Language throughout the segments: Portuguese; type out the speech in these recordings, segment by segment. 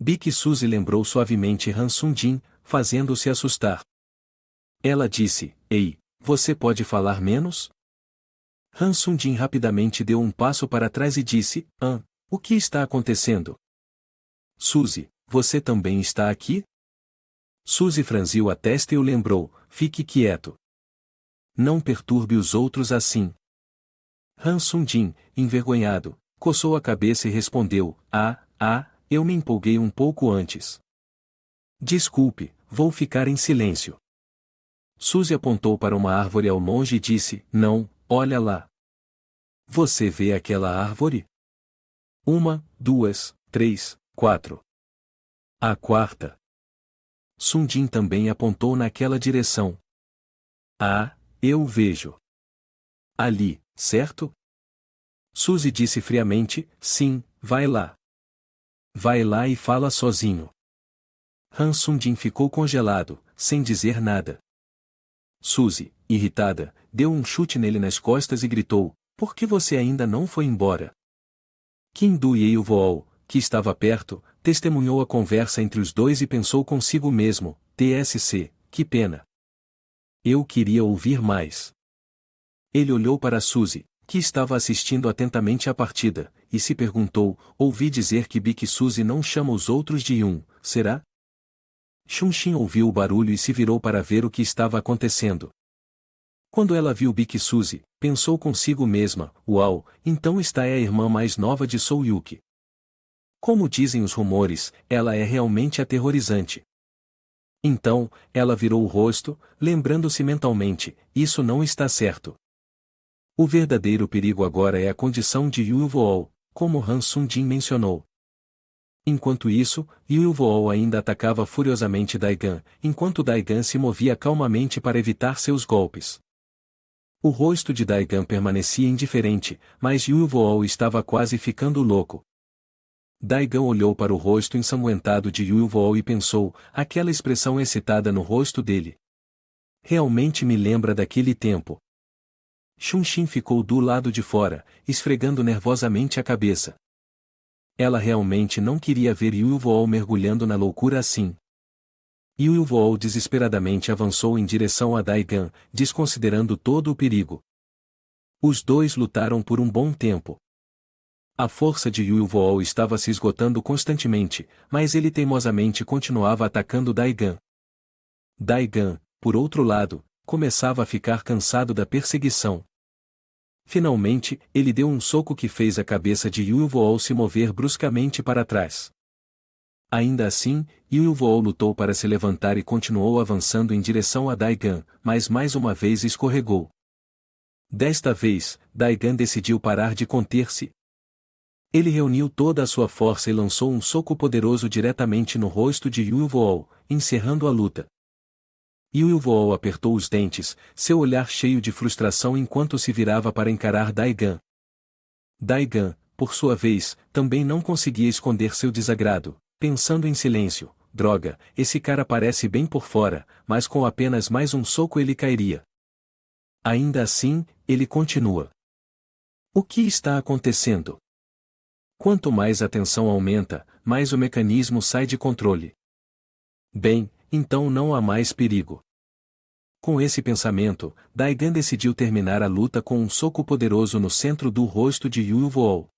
Bik Suzy lembrou suavemente Han Sung-jin, fazendo-se assustar. Ela disse, ei, você pode falar menos? Han Sung-jin rapidamente deu um passo para trás e disse, o que está acontecendo? Suzy, você também está aqui? Suzy franziu a testa e o lembrou, fique quieto. Não perturbe os outros assim. Han Sung-jin, envergonhado, coçou a cabeça e respondeu, eu me empolguei um pouco antes. Desculpe, vou ficar em silêncio. Suzy apontou para uma árvore ao longe e disse, não, olha lá. Você vê aquela árvore? 1, 2, 3, 4. A quarta. Sung-jin também apontou naquela direção. Eu vejo. Ali, certo? Suzy disse friamente, sim, vai lá. Vai lá e fala sozinho. Han Sung-jin ficou congelado, sem dizer nada. Suzy, irritada, deu um chute nele nas costas e gritou, por que você ainda não foi embora? Kim Do-yeol, que estava perto, testemunhou a conversa entre os dois e pensou consigo mesmo, TSC, que pena. Eu queria ouvir mais. Ele olhou para Suzy, que estava assistindo atentamente à partida, e se perguntou, ouvi dizer que Bik Suzy não chama os outros de Yun, será? Chun-Shin ouviu o barulho e se virou para ver o que estava acontecendo. Quando ela viu Bik Suzy, pensou consigo mesma, uau, então esta é a irmã mais nova de Soo-yuki. Como dizem os rumores, ela é realmente aterrorizante. Então, ela virou o rosto, lembrando-se mentalmente, isso não está certo. O verdadeiro perigo agora é a condição de Yu-Vool, como Han Sung-jin mencionou. Enquanto isso, Yu-Vool ainda atacava furiosamente Daigan, enquanto Daigan se movia calmamente para evitar seus golpes. O rosto de Daigan permanecia indiferente, mas Yu-Vool estava quase ficando louco. Daigan olhou para o rosto ensanguentado de Yu-Vool e pensou, aquela expressão excitada no rosto dele. Realmente me lembra daquele tempo. Chun-Shin ficou do lado de fora, esfregando nervosamente a cabeça. Ela realmente não queria ver Yu-Vool mergulhando na loucura assim. Yu-Vool desesperadamente avançou em direção a Daigan, desconsiderando todo o perigo. Os dois lutaram por um bom tempo. A força de Yu-Vool estava se esgotando constantemente, mas ele teimosamente continuava atacando Daigan. Daigan, por outro lado, começava a ficar cansado da perseguição. Finalmente, ele deu um soco que fez a cabeça de Yu-Vool se mover bruscamente para trás. Ainda assim, Yu-Vool lutou para se levantar e continuou avançando em direção a Daigan, mas mais uma vez escorregou. Desta vez, Daigan decidiu parar de conter-se. Ele reuniu toda a sua força e lançou um soco poderoso diretamente no rosto de Yu-Vool, encerrando a luta. Yu-Vool apertou os dentes, seu olhar cheio de frustração enquanto se virava para encarar Daigan. Daigan, por sua vez, também não conseguia esconder seu desagrado, pensando em silêncio, droga, esse cara parece bem por fora, mas com apenas mais um soco ele cairia. Ainda assim, ele continua. O que está acontecendo? Quanto mais a tensão aumenta, mais o mecanismo sai de controle. Bem, então não há mais perigo. Com esse pensamento, Daigan decidiu terminar a luta com um soco poderoso no centro do rosto de Yu-Vool.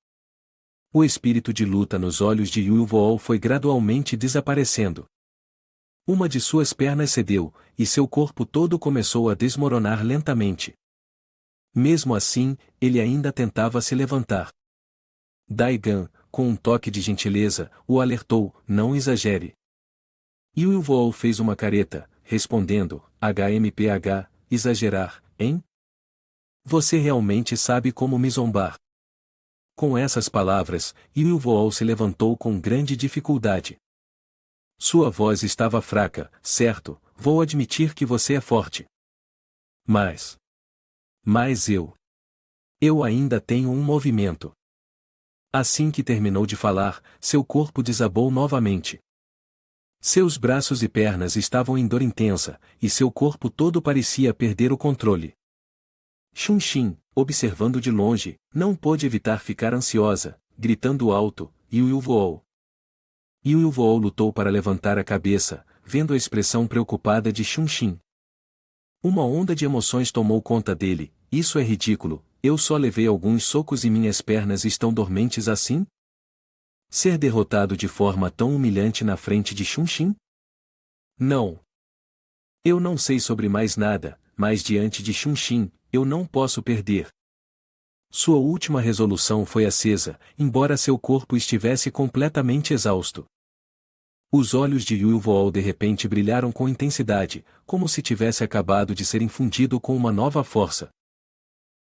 O espírito de luta nos olhos de Yu-Vool foi gradualmente desaparecendo. Uma de suas pernas cedeu, e seu corpo todo começou a desmoronar lentamente. Mesmo assim, ele ainda tentava se levantar. Daigan, com um toque de gentileza, o alertou, não exagere. Yu-Vool fez uma careta, respondendo, HMPH, exagerar, hein? Você realmente sabe como me zombar. Com essas palavras, Yu-Vool se levantou com grande dificuldade. Sua voz estava fraca, certo, vou admitir que você é forte. Mas eu ainda tenho um movimento. Assim que terminou de falar, seu corpo desabou novamente. Seus braços e pernas estavam em dor intensa, e seu corpo todo parecia perder o controle. Chun-Shin, observando de longe, não pôde evitar ficar ansiosa, gritando alto, Yu-Vool. Yuyuvool lutou para levantar a cabeça, vendo a expressão preocupada de Xuanxin. Uma onda de emoções tomou conta dele. Isso é ridículo, eu só levei alguns socos e minhas pernas estão dormentes assim? Ser derrotado de forma tão humilhante na frente de Xuanxin? Não. Eu não sei sobre mais nada, mas diante de Xuanxin, eu não posso perder. Sua última resolução foi acesa, embora seu corpo estivesse completamente exausto. Os olhos de Yuyuvool de repente brilharam com intensidade, como se tivesse acabado de ser infundido com uma nova força.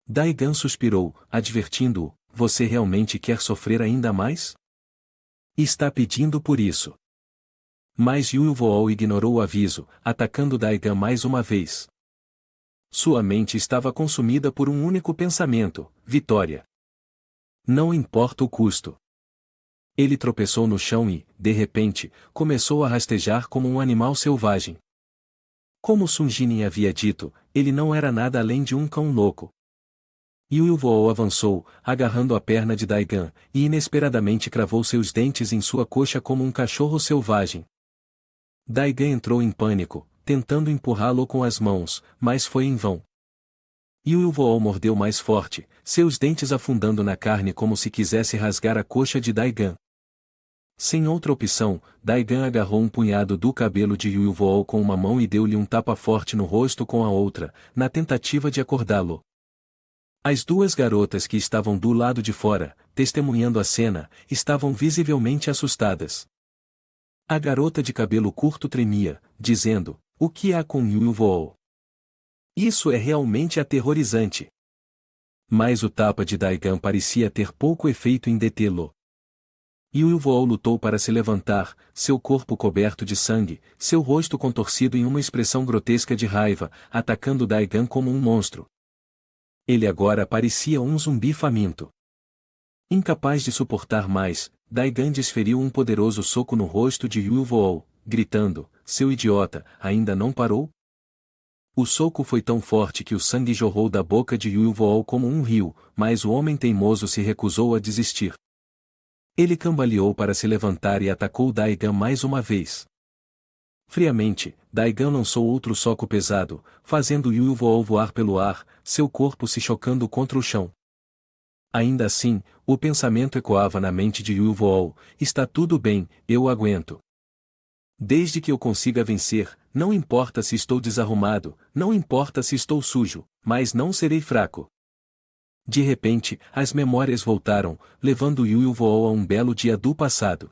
Daigan suspirou, advertindo-o, você realmente quer sofrer ainda mais? Está pedindo por isso. Mas Yuyuvool ignorou o aviso, atacando Daigan mais uma vez. Sua mente estava consumida por um único pensamento, vitória. Não importa o custo. Ele tropeçou no chão e, de repente, começou a rastejar como um animal selvagem. Como Sun Jinin havia dito, ele não era nada além de um cão louco. Yuyuvool avançou, agarrando a perna de Daigan, e inesperadamente cravou seus dentes em sua coxa como um cachorro selvagem. Daigan entrou em pânico, tentando empurrá-lo com as mãos, mas foi em vão. Yuyuvool mordeu mais forte, seus dentes afundando na carne como se quisesse rasgar a coxa de Daigan. Sem outra opção, Daigan agarrou um punhado do cabelo de Yuyuvool com uma mão e deu-lhe um tapa forte no rosto com a outra, na tentativa de acordá-lo. As duas garotas que estavam do lado de fora, testemunhando a cena, estavam visivelmente assustadas. A garota de cabelo curto tremia, dizendo, o que há com Yuyuvool? Isso é realmente aterrorizante. Mas o tapa de Daigan parecia ter pouco efeito em detê-lo. Yuyuvool lutou para se levantar, seu corpo coberto de sangue, seu rosto contorcido em uma expressão grotesca de raiva, atacando Daigan como um monstro. Ele agora parecia um zumbi faminto. Incapaz de suportar mais, Daigan desferiu um poderoso soco no rosto de Yuyuvool, gritando, seu idiota, ainda não parou? O soco foi tão forte que o sangue jorrou da boca de Yuyuvool como um rio, mas o homem teimoso se recusou a desistir. Ele cambaleou para se levantar e atacou Daigan mais uma vez. Friamente, Daigan lançou outro soco pesado, fazendo Yuyuvool voar pelo ar, seu corpo se chocando contra o chão. Ainda assim, o pensamento ecoava na mente de Yuyuvool, está tudo bem, eu aguento. Desde que eu consiga vencer, não importa se estou desarrumado, não importa se estou sujo, mas não serei fraco. De repente, as memórias voltaram, levando Yuyuvool a um belo dia do passado.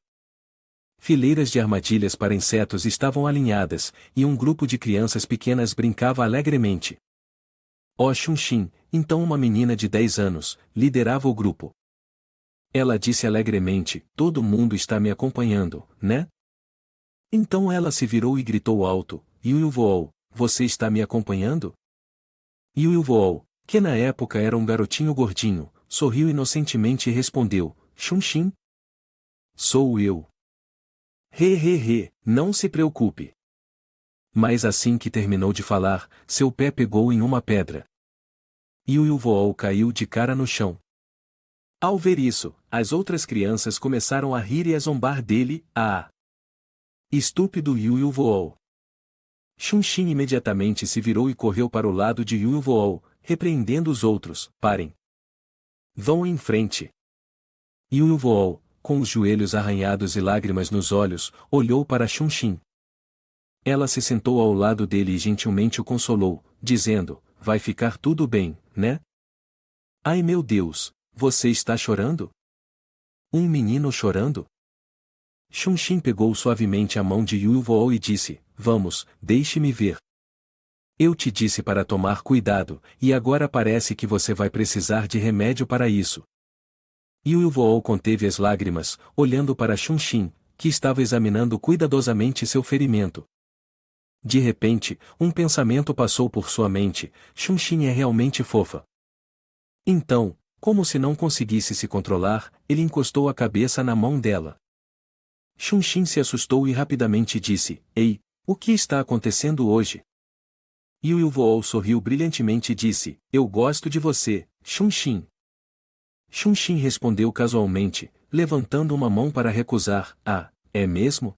Fileiras de armadilhas para insetos estavam alinhadas, e um grupo de crianças pequenas brincava alegremente. Oh Xuanxin, então uma menina de 10 anos, liderava o grupo. Ela disse alegremente, todo mundo está me acompanhando, né? Então ela se virou e gritou alto, Yuyuvool, você está me acompanhando? Yuyuvool, que na época era um garotinho gordinho, sorriu inocentemente e respondeu, Xuanxin? Sou eu. Não se preocupe. Mas assim que terminou de falar, seu pé pegou em uma pedra. Yuyuvool caiu de cara no chão. Ao ver isso, as outras crianças começaram a rir e a zombar dele, estúpido Yuyuvool. Xuanxin imediatamente se virou e correu para o lado de Yuyuvool, repreendendo os outros, parem. Vão em frente. Yuyuvool, com os joelhos arranhados e lágrimas nos olhos, olhou para Xuanxin. Ela se sentou ao lado dele e gentilmente o consolou, dizendo, vai ficar tudo bem, né? Ai meu Deus, você está chorando? Um menino chorando? Xuanxin pegou suavemente a mão de Yuyuvool e disse, vamos, deixe-me ver. Eu te disse para tomar cuidado, e agora parece que você vai precisar de remédio para isso. Yuyuvool conteve as lágrimas, olhando para Xuanxin, que estava examinando cuidadosamente seu ferimento. De repente, um pensamento passou por sua mente, Xuanxin é realmente fofa. Então, como se não conseguisse se controlar, ele encostou a cabeça na mão dela. Xuanxin se assustou e rapidamente disse, ei, o que está acontecendo hoje? Yuyuvool sorriu brilhantemente e disse, eu gosto de você, Xuanxin. Xuanxin respondeu casualmente, levantando uma mão para recusar, é mesmo?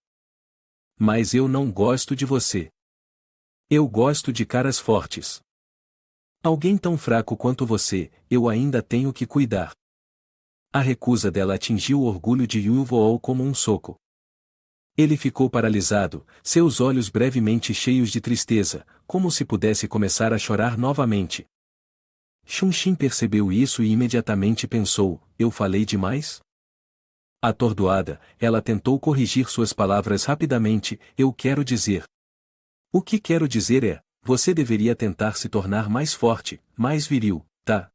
Mas eu não gosto de você. Eu gosto de caras fortes. Alguém tão fraco quanto você, eu ainda tenho que cuidar. A recusa dela atingiu o orgulho de Yu-Vool como um soco. Ele ficou paralisado, seus olhos brevemente cheios de tristeza, como se pudesse começar a chorar novamente. Xuanxin percebeu isso e imediatamente pensou, eu falei demais? Atordoada, ela tentou corrigir suas palavras rapidamente, eu quero dizer. O que quero dizer é, você deveria tentar se tornar mais forte, mais viril, tá?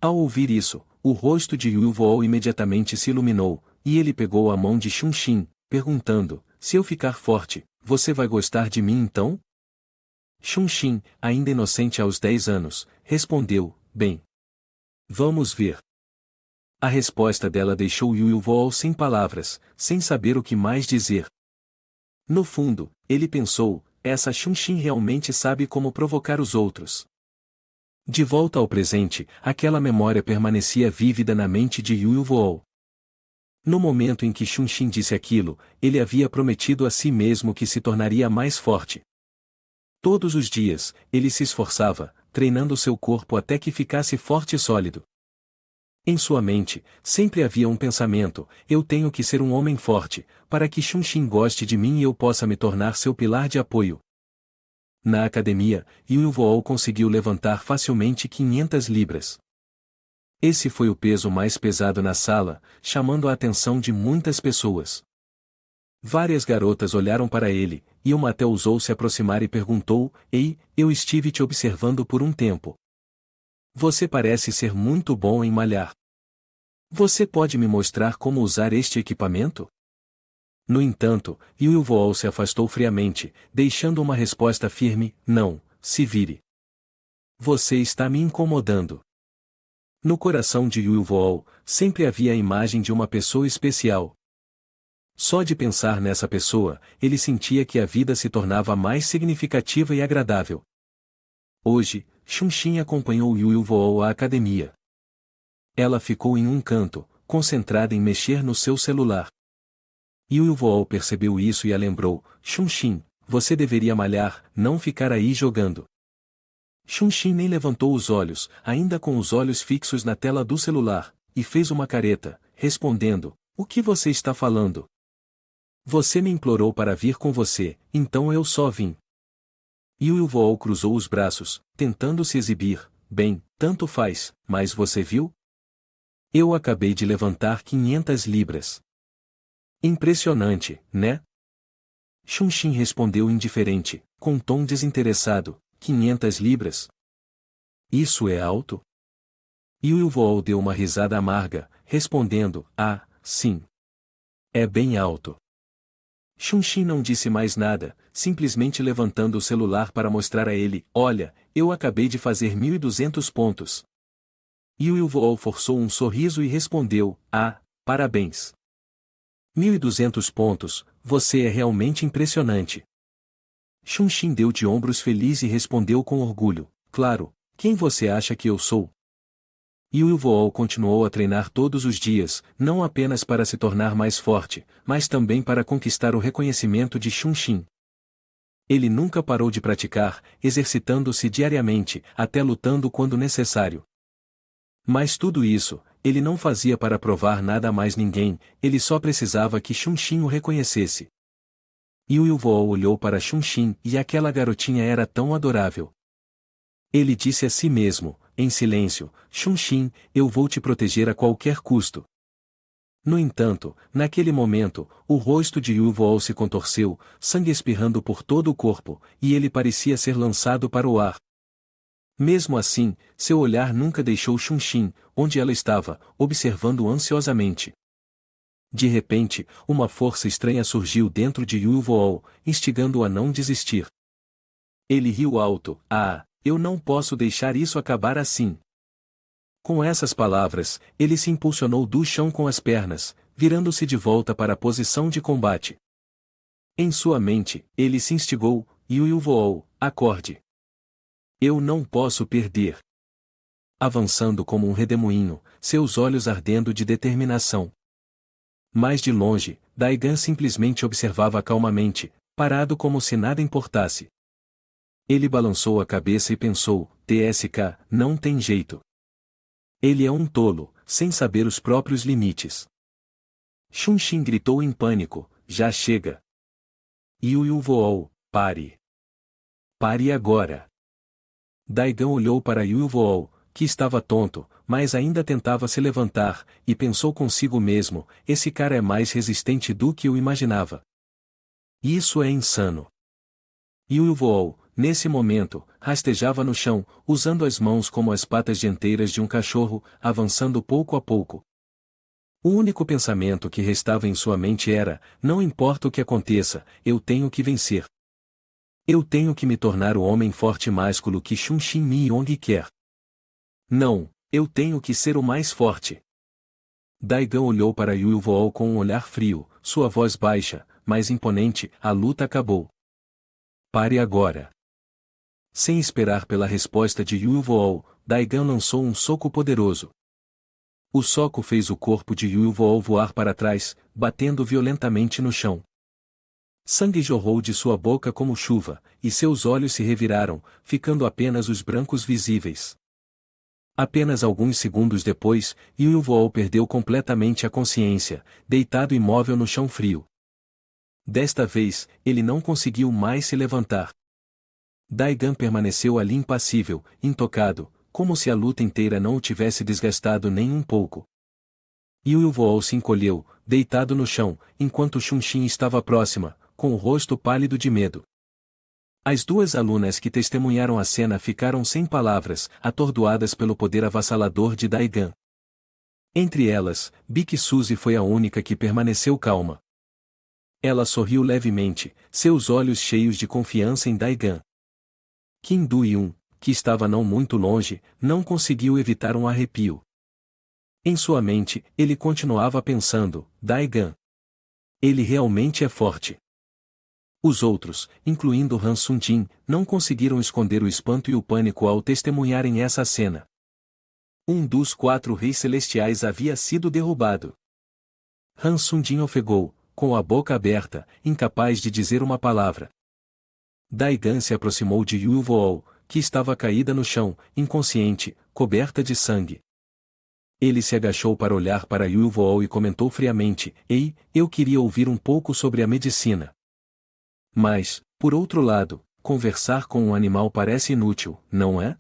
Ao ouvir isso, o rosto de Yu-Vool imediatamente se iluminou, e ele pegou a mão de Xuanxin, perguntando, se eu ficar forte, você vai gostar de mim então? Xuanxin, ainda inocente aos 10 anos, respondeu, bem. Vamos ver. A resposta dela deixou Yu-Vool sem palavras, sem saber o que mais dizer. No fundo, ele pensou, essa Xuanxin realmente sabe como provocar os outros. De volta ao presente, aquela memória permanecia vívida na mente de Yu-Vool. No momento em que Xuanxin disse aquilo, ele havia prometido a si mesmo que se tornaria mais forte. Todos os dias, ele se esforçava, treinando seu corpo até que ficasse forte e sólido. Em sua mente, sempre havia um pensamento, eu tenho que ser um homem forte, para que Xuanxin goste de mim e eu possa me tornar seu pilar de apoio. Na academia, Yu-Vool conseguiu levantar facilmente 500 libras. Esse foi o peso mais pesado na sala, chamando a atenção de muitas pessoas. Várias garotas olharam para ele, e uma até ousou se aproximar e perguntou, ei, eu estive te observando por um tempo. Você parece ser muito bom em malhar. Você pode me mostrar como usar este equipamento? No entanto, Yu-Vool se afastou friamente, deixando uma resposta firme, não, se vire. Você está me incomodando. No coração de Yu-Vool, sempre havia a imagem de uma pessoa especial. Só de pensar nessa pessoa, ele sentia que a vida se tornava mais significativa e agradável. Hoje, Xuanxin acompanhou Yu-Vool à academia. Ela ficou em um canto, concentrada em mexer no seu celular. Yu-Vool percebeu isso e a lembrou, Xuanxin, você deveria malhar, não ficar aí jogando. Xuanxin nem levantou os olhos, ainda com os olhos fixos na tela do celular, e fez uma careta, respondendo, o que você está falando? Você me implorou para vir com você, então eu só vim. Yu-Vool cruzou os braços, tentando se exibir, bem, tanto faz, mas você viu? Eu acabei de levantar 500 libras. Impressionante, né? Xuanxin respondeu indiferente, com tom desinteressado, 500 libras? Isso é alto? Yu-Vool deu uma risada amarga, respondendo, ah, sim. É bem alto. Xuanxin não disse mais nada, simplesmente levantando o celular para mostrar a ele, olha, eu acabei de fazer 1.200 pontos. Yu-Vool forçou um sorriso e respondeu, ah, parabéns. 1.200 pontos, você é realmente impressionante. Xuanxin deu de ombros feliz e respondeu com orgulho, claro, quem você acha que eu sou? Yu-Vool continuou a treinar todos os dias, não apenas para se tornar mais forte, mas também para conquistar o reconhecimento de Xuanxin. Ele nunca parou de praticar, exercitando-se diariamente, até lutando quando necessário. Mas tudo isso, ele não fazia para provar nada a mais ninguém, ele só precisava que Xuanxin o reconhecesse. Yu-Vool olhou para Xuanxin e aquela garotinha era tão adorável. Ele disse a si mesmo, em silêncio, Xuanxin, eu vou te proteger a qualquer custo. No entanto, naquele momento, o rosto de Yu-Vool se contorceu, sangue espirrando por todo o corpo, e ele parecia ser lançado para o ar. Mesmo assim, seu olhar nunca deixou Xuanxin, onde ela estava, observando ansiosamente. De repente, uma força estranha surgiu dentro de Yu-Vool, instigando-o a não desistir. Ele riu alto, ah, eu não posso deixar isso acabar assim. Com essas palavras, ele se impulsionou do chão com as pernas, virando-se de volta para a posição de combate. Em sua mente, ele se instigou, Yu-Vool, acorde. Eu não posso perder. Avançando como um redemoinho, seus olhos ardendo de determinação. Mas de longe, Daigan simplesmente observava calmamente, parado como se nada importasse. Ele balançou a cabeça e pensou, TSK, não tem jeito. Ele é um tolo, sem saber os próprios limites. Xuanxin gritou em pânico, já chega. Yu Yu voou, pare. Pare agora. Daigan olhou para Yu Yu voou, que estava tonto, mas ainda tentava se levantar, e pensou consigo mesmo, esse cara é mais resistente do que eu imaginava. Isso é insano. Yu Yu voou, nesse momento, rastejava no chão, usando as mãos como as patas dianteiras de um cachorro, avançando pouco a pouco. O único pensamento que restava em sua mente era, não importa o que aconteça, eu tenho que vencer. Eu tenho que me tornar o homem forte e másculo que Xuanxin Mi-Yong quer. Não, eu tenho que ser o mais forte. Daigan olhou para Yu Yu voou com um olhar frio, sua voz baixa, mas imponente, a luta acabou. Pare agora. Sem esperar pela resposta de Yu Yu voou, Daigan lançou um soco poderoso. O soco fez o corpo de Yu Yu voou voar para trás, batendo violentamente no chão. Sangue jorrou de sua boca como chuva, e seus olhos se reviraram, ficando apenas os brancos visíveis. Apenas alguns segundos depois, Yu Yu voou perdeu completamente a consciência, deitado imóvel no chão frio. Desta vez, ele não conseguiu mais se levantar. Daigan permaneceu ali impassível, intocado, como se a luta inteira não o tivesse desgastado nem um pouco. Yu Yu voou se encolheu, deitado no chão, enquanto Xuanxin estava próxima, com o rosto pálido de medo. As duas alunas que testemunharam a cena ficaram sem palavras, atordoadas pelo poder avassalador de Daigan. Entre elas, Big Suzy foi a única que permaneceu calma. Ela sorriu levemente, seus olhos cheios de confiança em Daigan. Kim Du-yun, que estava não muito longe, não conseguiu evitar um arrepio. Em sua mente, ele continuava pensando, Daigan. Ele realmente é forte. Os outros, incluindo Han Sung-jin, não conseguiram esconder o espanto e o pânico ao testemunharem essa cena. Um dos 4 reis celestiais havia sido derrubado. Han Sung-jin ofegou, com a boca aberta, incapaz de dizer uma palavra. Daigan se aproximou de Yu Yu voou, que estava caída no chão, inconsciente, coberta de sangue. Ele se agachou para olhar para Yu Yu voou e comentou friamente, Ei, eu queria ouvir um pouco sobre a medicina. Mas, por outro lado, conversar com um animal parece inútil, não é?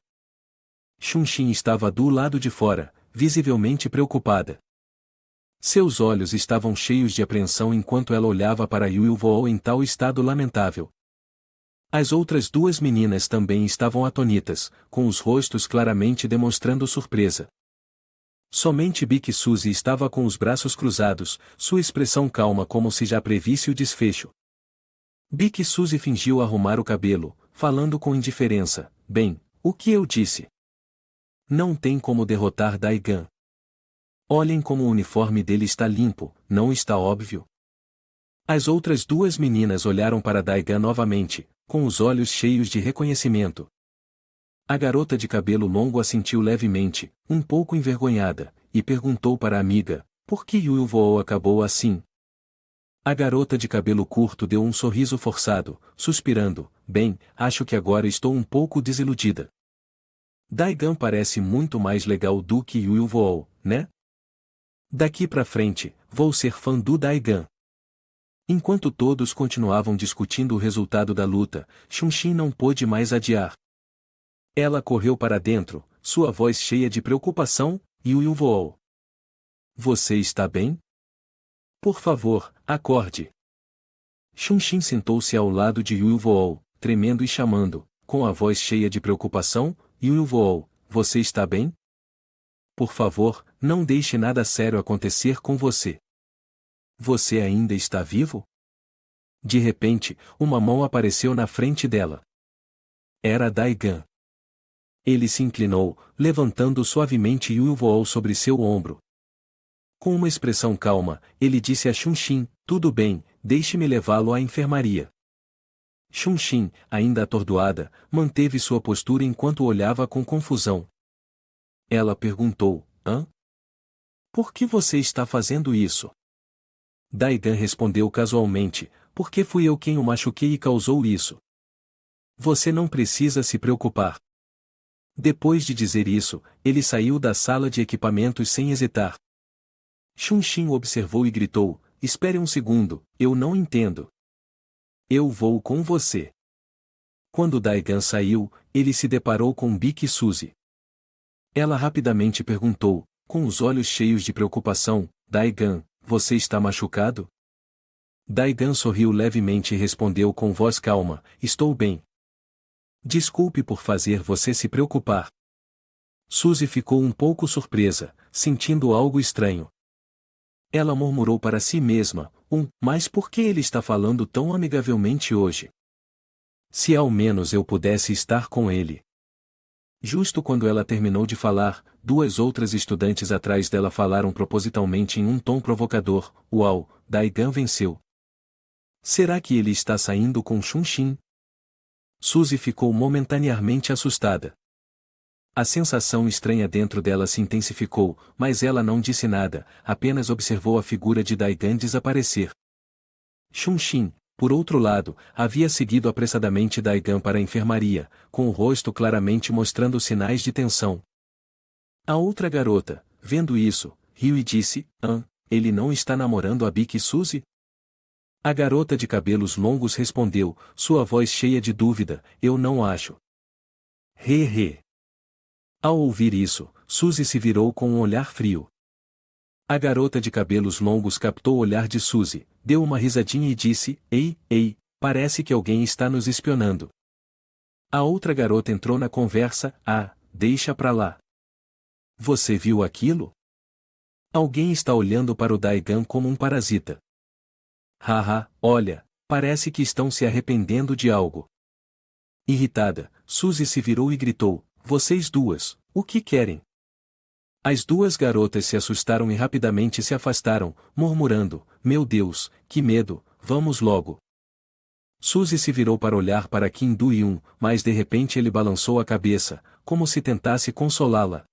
Xuanxin estava do lado de fora, visivelmente preocupada. Seus olhos estavam cheios de apreensão enquanto ela olhava para Yu Yu voou em tal estado lamentável. As outras duas meninas também estavam atônitas, com os rostos claramente demonstrando surpresa. Somente Big Suzy estava com os braços cruzados, sua expressão calma como se já previsse o desfecho. Big Suzy fingiu arrumar o cabelo, falando com indiferença, bem, o que eu disse? Não tem como derrotar Daigan. Olhem como o uniforme dele está limpo, não está óbvio? As outras duas meninas olharam para Daigan novamente, com os olhos cheios de reconhecimento. A garota de cabelo longo assentiu levemente, um pouco envergonhada, e perguntou para a amiga, por que Yu Yu voou acabou assim? A garota de cabelo curto deu um sorriso forçado, suspirando, bem, acho que agora estou um pouco desiludida. Daigan parece muito mais legal do que Yu Yu voou, né? Daqui pra frente, vou ser fã do Daigan. Enquanto todos continuavam discutindo o resultado da luta, Xuanxin não pôde mais adiar. Ela correu para dentro, sua voz cheia de preocupação, Yu Yu voou. Você está bem? Por favor, acorde. Xuanxin sentou-se ao lado de Yu Yu voou, tremendo e chamando, com a voz cheia de preocupação, Yu Yu voou, você está bem? Por favor, não deixe nada sério acontecer com você. Você ainda está vivo? De repente, uma mão apareceu na frente dela. Era Daigan. Ele se inclinou, levantando suavemente Yu Yu voou sobre seu ombro. Com uma expressão calma, ele disse a Xuanxin, tudo bem, deixe-me levá-lo à enfermaria. Xuanxin, ainda atordoada, manteve sua postura enquanto olhava com confusão. Ela perguntou, Hã? Por que você está fazendo isso? Daigan respondeu casualmente, porque fui eu quem o machuquei e causou isso. Você não precisa se preocupar. Depois de dizer isso, ele saiu da sala de equipamentos sem hesitar. Xunshin o observou e gritou, espere um segundo, eu não entendo. Eu vou com você. Quando Daigan saiu, ele se deparou com Bik e Suzy. Ela rapidamente perguntou, com os olhos cheios de preocupação, Daigan, você está machucado? Daigan sorriu levemente e respondeu com voz calma, estou bem. Desculpe por fazer você se preocupar. Suzy ficou um pouco surpresa, sentindo algo estranho. Ela murmurou para si mesma, mas por que ele está falando tão amigavelmente hoje? Se ao menos eu pudesse estar com ele. Justo quando ela terminou de falar, duas outras estudantes atrás dela falaram propositalmente em um tom provocador, uau, Daigan venceu. Será que ele está saindo com Xunshin? Suzy ficou momentaneamente assustada. A sensação estranha dentro dela se intensificou, mas ela não disse nada, apenas observou a figura de Daigan desaparecer. Xunshin, por outro lado, havia seguido apressadamente Daigan para a enfermaria, com o rosto claramente mostrando sinais de tensão. A outra garota, vendo isso, riu e disse, ele não está namorando a Bik e Suzy? A garota de cabelos longos respondeu, sua voz cheia de dúvida, eu não acho. He. Ao ouvir isso, Suzy se virou com um olhar frio. A garota de cabelos longos captou o olhar de Suzy, deu uma risadinha e disse, ei, parece que alguém está nos espionando. A outra garota entrou na conversa, deixa pra lá. Você viu aquilo? Alguém está olhando para o Daigan como um parasita. Haha, olha, parece que estão se arrependendo de algo. Irritada, Suzy se virou e gritou, vocês duas, o que querem? As duas garotas se assustaram e rapidamente se afastaram, murmurando, meu Deus, que medo, vamos logo. Suzy se virou para olhar para Kim Do-yoon, mas de repente ele balançou a cabeça, como se tentasse consolá-la.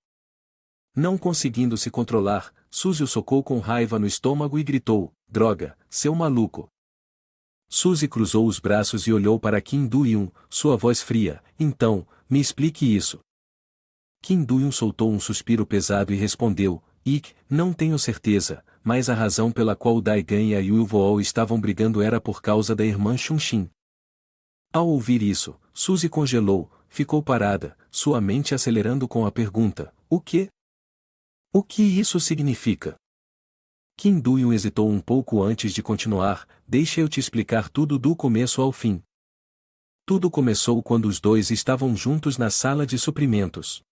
Não conseguindo se controlar, Suzy o socou com raiva no estômago e gritou, droga, seu maluco. Suzy cruzou os braços e olhou para Kim Do-yoon, sua voz fria, então, me explique isso. Kim Do-yoon soltou um suspiro pesado e respondeu, não tenho certeza, mas a razão pela qual o Daigan e a Yulvool estavam brigando era por causa da irmã Xunshin. Ao ouvir isso, Suzy congelou, ficou parada, sua mente acelerando com a pergunta, o quê? O que isso significa? Kim Do-yoon hesitou um pouco antes de continuar, deixa eu te explicar tudo do começo ao fim. Tudo começou quando os dois estavam juntos na sala de suprimentos.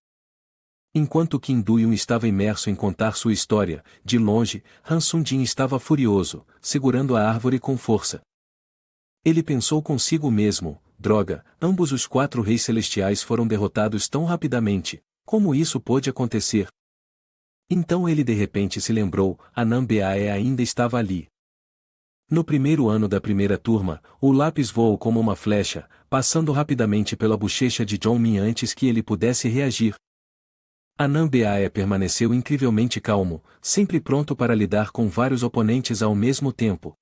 Enquanto Kim Do-yoon estava imerso em contar sua história, de longe, Han Sung-jin estava furioso, segurando a árvore com força. Ele pensou consigo mesmo, droga, ambos os 4 reis celestiais foram derrotados tão rapidamente, como isso pôde acontecer? Então ele de repente se lembrou, a Nambeae ainda estava ali. No primeiro ano da primeira turma, o lápis voou como uma flecha, passando rapidamente pela bochecha de Jong-min antes que ele pudesse reagir. A Nambeae permaneceu incrivelmente calmo, sempre pronto para lidar com vários oponentes ao mesmo tempo.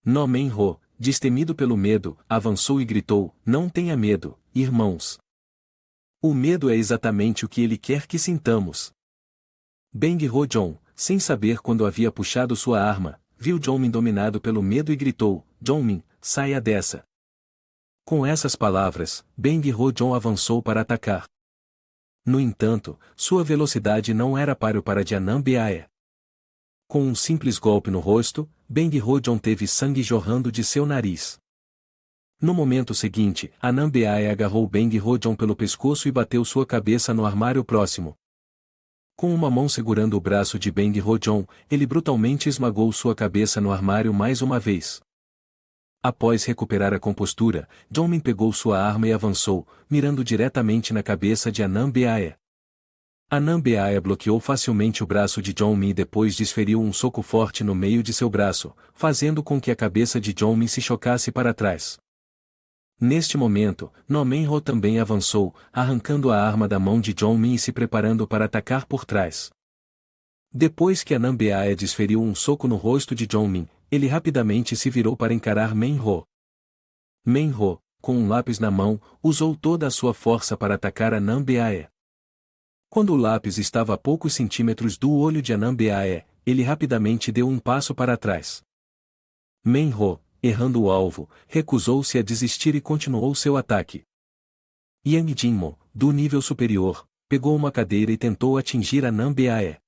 No Men-ho, destemido pelo medo, avançou e gritou, não tenha medo, irmãos. O medo é exatamente o que ele quer que sintamos. Beng-ho-jon, sem saber quando havia puxado sua arma, viu Jong-min dominado pelo medo e gritou, Jong-min, saia dessa. Com essas palavras, Beng-ho-jon avançou para atacar. No entanto, sua velocidade não era páreo para de Nambeae. Com um simples golpe no rosto, Beng-ho-jon teve sangue jorrando de seu nariz. No momento seguinte, Nambeae agarrou Beng-ho-jon pelo pescoço e bateu sua cabeça no armário próximo. Com uma mão segurando o braço de Beng-ho-jon, ele brutalmente esmagou sua cabeça no armário mais uma vez. Após recuperar a compostura, Jong-min pegou sua arma e avançou, mirando diretamente na cabeça de Nambeae. Nambeae bloqueou facilmente o braço de Jong-min e depois desferiu um soco forte no meio de seu braço, fazendo com que a cabeça de Jong-min se chocasse para trás. Neste momento, No Men-ho também avançou, arrancando a arma da mão de Jong-min e se preparando para atacar por trás. Depois que Anambeaia desferiu um soco no rosto de Jongmin, ele rapidamente se virou para encarar Menho. Menho, com um lápis na mão, usou toda a sua força para atacar Anambeaia. Quando o lápis estava a poucos centímetros do olho de Anambeaia, ele rapidamente deu um passo para trás. Menho, errando o alvo, recusou-se a desistir e continuou seu ataque. Yang Jinmo, do nível superior, pegou uma cadeira e tentou atingir Anambeaia.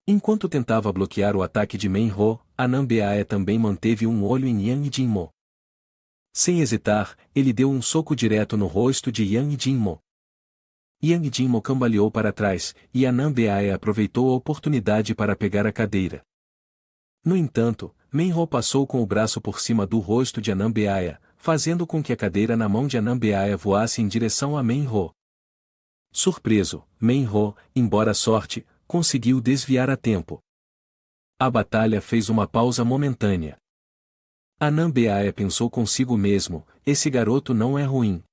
Enquanto tentava bloquear o ataque de Menho, Anambeaia também manteve um olho em Yang Jinmo. Sem hesitar, ele deu um soco direto no rosto de Yang Jinmo. Yang Jinmo cambaleou para trás, e Anambeaia aproveitou a oportunidade para pegar a cadeira. No entanto, Menho passou com o braço por cima do rosto de Anambeaia, fazendo com que a cadeira na mão de Anambeaia voasse em direção a Menho. Surpreso, Menho, embora sorte, conseguiu desviar a tempo. A batalha fez uma pausa momentânea. Anambeaia pensou consigo mesmo, esse garoto não é ruim.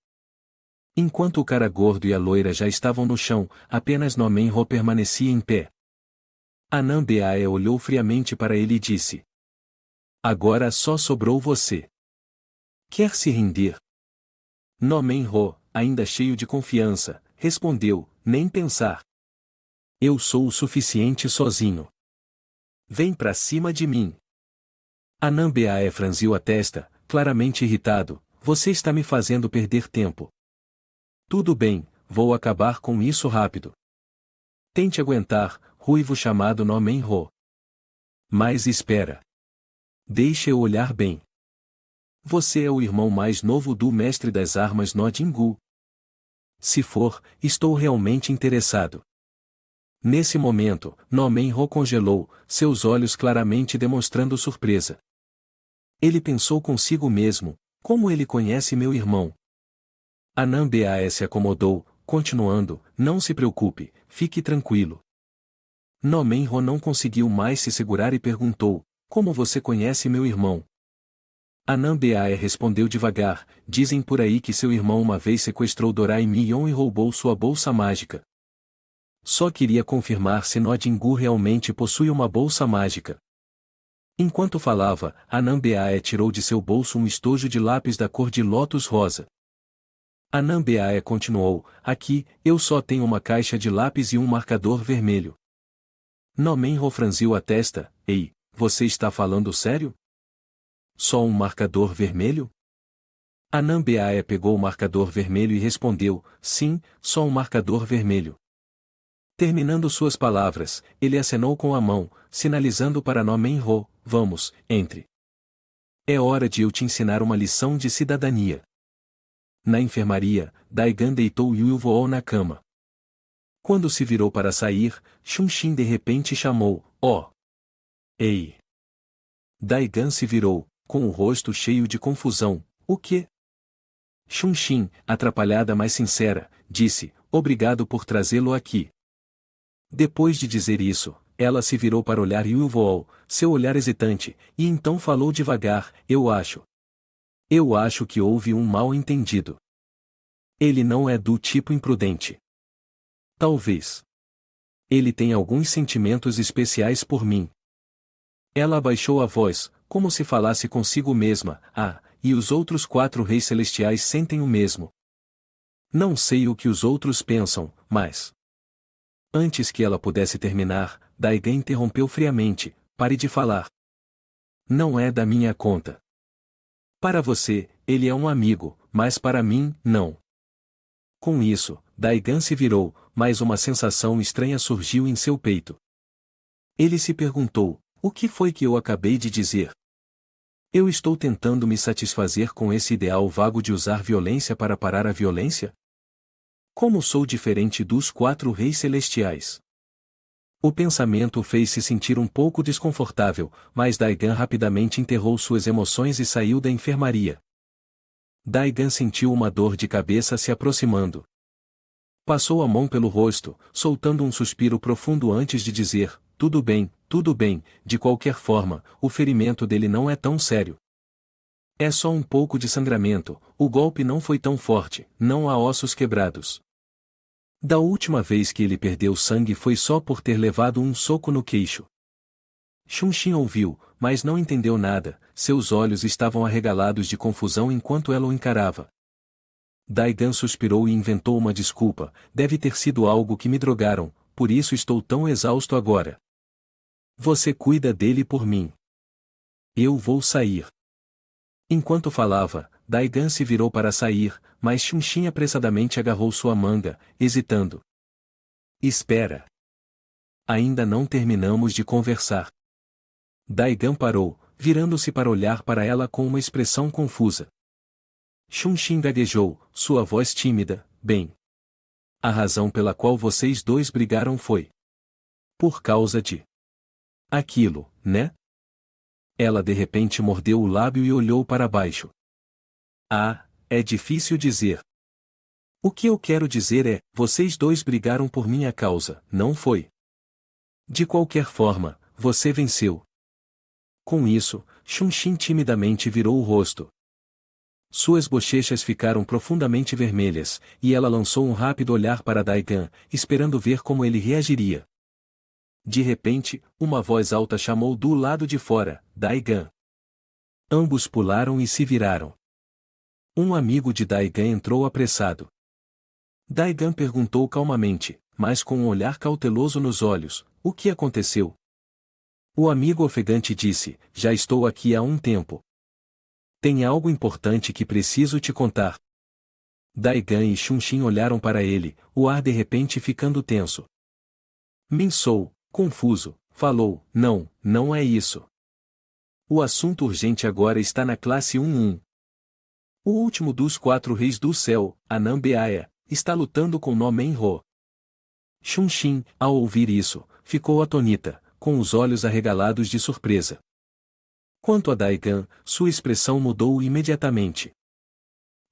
Enquanto o cara gordo e a loira já estavam no chão, apenas Menho permanecia em pé. Anambeaia olhou friamente para ele e disse: Agora só sobrou você. Quer se render? Menho, ainda cheio de confiança, respondeu: Nem pensar. Eu sou o suficiente sozinho. Vem pra cima de mim. Anambeaia franziu a testa, claramente irritado: Você está me fazendo perder tempo. Tudo bem, vou acabar com isso rápido. Tente aguentar, ruivo chamado Menho. Mas espera. Deixa eu olhar bem. Você é o irmão mais novo do mestre das armas No Jingu. Se for, estou realmente interessado. Nesse momento, Menho congelou, seus olhos claramente demonstrando surpresa. Ele pensou consigo mesmo: como ele conhece meu irmão? Anambeaia se acomodou, continuando: Não se preocupe, fique tranquilo. Menho não conseguiu mais se segurar e perguntou: Como você conhece meu irmão? Anambeaia respondeu devagar: Dizem por aí que seu irmão uma vez sequestrou Doraemon e roubou sua bolsa mágica. Só queria confirmar se No Jingu realmente possui uma bolsa mágica. Enquanto falava, Anambeaia tirou de seu bolso um estojo de lápis da cor de lótus rosa. Anambeaia continuou: Aqui, eu só tenho uma caixa de lápis e um marcador vermelho. Menho franziu a testa: Ei, você está falando sério? Só um marcador vermelho? Anambeaia pegou o marcador vermelho e respondeu: Sim, só um marcador vermelho. Terminando suas palavras, ele acenou com a mão, sinalizando para Menho: Vamos, entre. É hora de eu te ensinar uma lição de cidadania. Na enfermaria, Daigan deitou Yu voou na cama. Quando se virou para sair, Xunshin de repente chamou: Oh! Ei! Daigan se virou, com o rosto cheio de confusão: O quê? Xunshin, atrapalhada mas sincera, disse: Obrigado por trazê-lo aqui. Depois de dizer isso, ela se virou para olhar Yu-Vool, seu olhar hesitante, e então falou devagar: Eu acho que houve um mal-entendido. Ele não é do tipo imprudente. Talvez. Ele tem alguns sentimentos especiais por mim. Ela abaixou a voz, como se falasse consigo mesma: e os outros 4 reis celestiais sentem o mesmo. Não sei o que os outros pensam, mas... Antes que ela pudesse terminar, Daigan interrompeu friamente: Pare de falar. Não é da minha conta. Para você, ele é um amigo, mas para mim, não. Com isso, Daigan se virou, mas uma sensação estranha surgiu em seu peito. Ele se perguntou: O que foi que eu acabei de dizer? Eu estou tentando me satisfazer com esse ideal vago de usar violência para parar a violência? Como sou diferente dos 4 reis celestiais? O pensamento o fez se sentir um pouco desconfortável, mas Daigan rapidamente enterrou suas emoções e saiu da enfermaria. Daigan sentiu uma dor de cabeça se aproximando. Passou a mão pelo rosto, soltando um suspiro profundo antes de dizer: tudo bem, de qualquer forma, o ferimento dele não é tão sério. É só um pouco de sangramento, o golpe não foi tão forte, não há ossos quebrados. Da última vez que ele perdeu sangue foi só por ter levado um soco no queixo. Xuanxin ouviu, mas não entendeu nada, seus olhos estavam arregalados de confusão enquanto ela o encarava. Daigan suspirou e inventou uma desculpa, deve ter sido algo que me drogaram, por isso estou tão exausto agora. Você cuida dele por mim. Eu vou sair. Enquanto falava, Daigan se virou para sair, mas Xuanxin apressadamente agarrou sua manga, hesitando. Espera. Ainda não terminamos de conversar. Daigan parou, virando-se para olhar para ela com uma expressão confusa. Xuanxin gaguejou, sua voz tímida, bem. A razão pela qual vocês dois brigaram foi por causa de aquilo, né? Ela de repente mordeu o lábio e olhou para baixo. Ah, é difícil dizer. O que eu quero dizer é, vocês dois brigaram por minha causa, não foi? De qualquer forma, você venceu. Com isso, Xuanxin timidamente virou o rosto. Suas bochechas ficaram profundamente vermelhas, e ela lançou um rápido olhar para Daigan, esperando ver como ele reagiria. De repente, uma voz alta chamou do lado de fora, Daigan. Ambos pularam e se viraram. Um amigo de Daigan entrou apressado. Daigan perguntou calmamente, mas com um olhar cauteloso nos olhos, o que aconteceu? O amigo ofegante disse, já estou aqui há um tempo. Tem algo importante que preciso te contar. Daigan e Xuanxin olharam para ele, o ar de repente ficando tenso. Min sou, confuso, falou, não é isso. O assunto urgente agora está na classe 11. O último dos 4 reis do céu, Ananbeaia, está lutando com No-Men-Ho. Xuanxin, ao ouvir isso, ficou atonita, com os olhos arregalados de surpresa. Quanto a Daigan, sua expressão mudou imediatamente.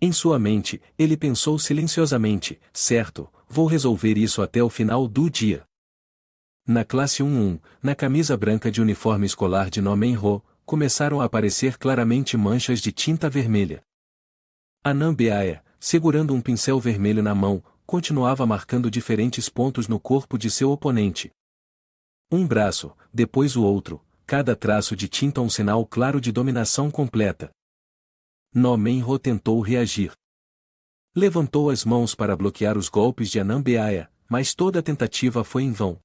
Em sua mente, ele pensou silenciosamente, certo, vou resolver isso até o final do dia. Na classe 11, na camisa branca de uniforme escolar de No-Men-Ho, começaram a aparecer claramente manchas de tinta vermelha. Ananbeaia, segurando um pincel vermelho na mão, continuava marcando diferentes pontos no corpo de seu oponente. Um braço, depois o outro, cada traço de tinta um sinal claro de dominação completa. No-Men-Ho tentou reagir. Levantou as mãos para bloquear os golpes de Ananbeaia, mas toda tentativa foi em vão.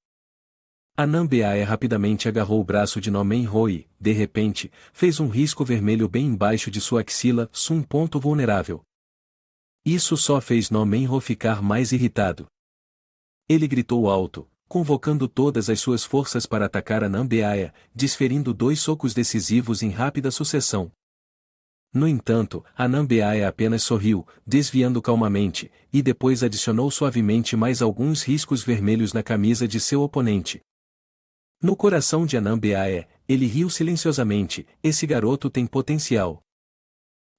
Ananbeaia rapidamente agarrou o braço de No-Men-Ho e, de repente, fez um risco vermelho bem embaixo de sua axila, um ponto vulnerável. Isso só fez No-Men-Ho ficar mais irritado. Ele gritou alto, convocando todas as suas forças para atacar Ananbeaia, desferindo 2 socos decisivos em rápida sucessão. No entanto, Ananbeaia apenas sorriu, desviando calmamente, e depois adicionou suavemente mais alguns riscos vermelhos na camisa de seu oponente. No coração de Ananbeaia, ele riu silenciosamente, esse garoto tem potencial.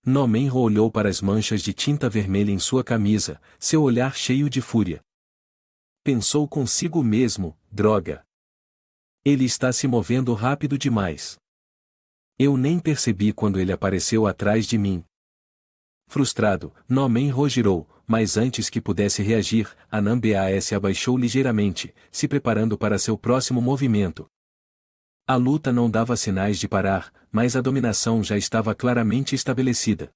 No-Men-Ho olhou para as manchas de tinta vermelha em sua camisa, seu olhar cheio de fúria. Pensou consigo mesmo, droga. Ele está se movendo rápido demais. Eu nem percebi quando ele apareceu atrás de mim. Frustrado, No-Men-Ho girou, mas antes que pudesse reagir, Ananbeaia se abaixou ligeiramente, se preparando para seu próximo movimento. A luta não dava sinais de parar, mas a dominação já estava claramente estabelecida.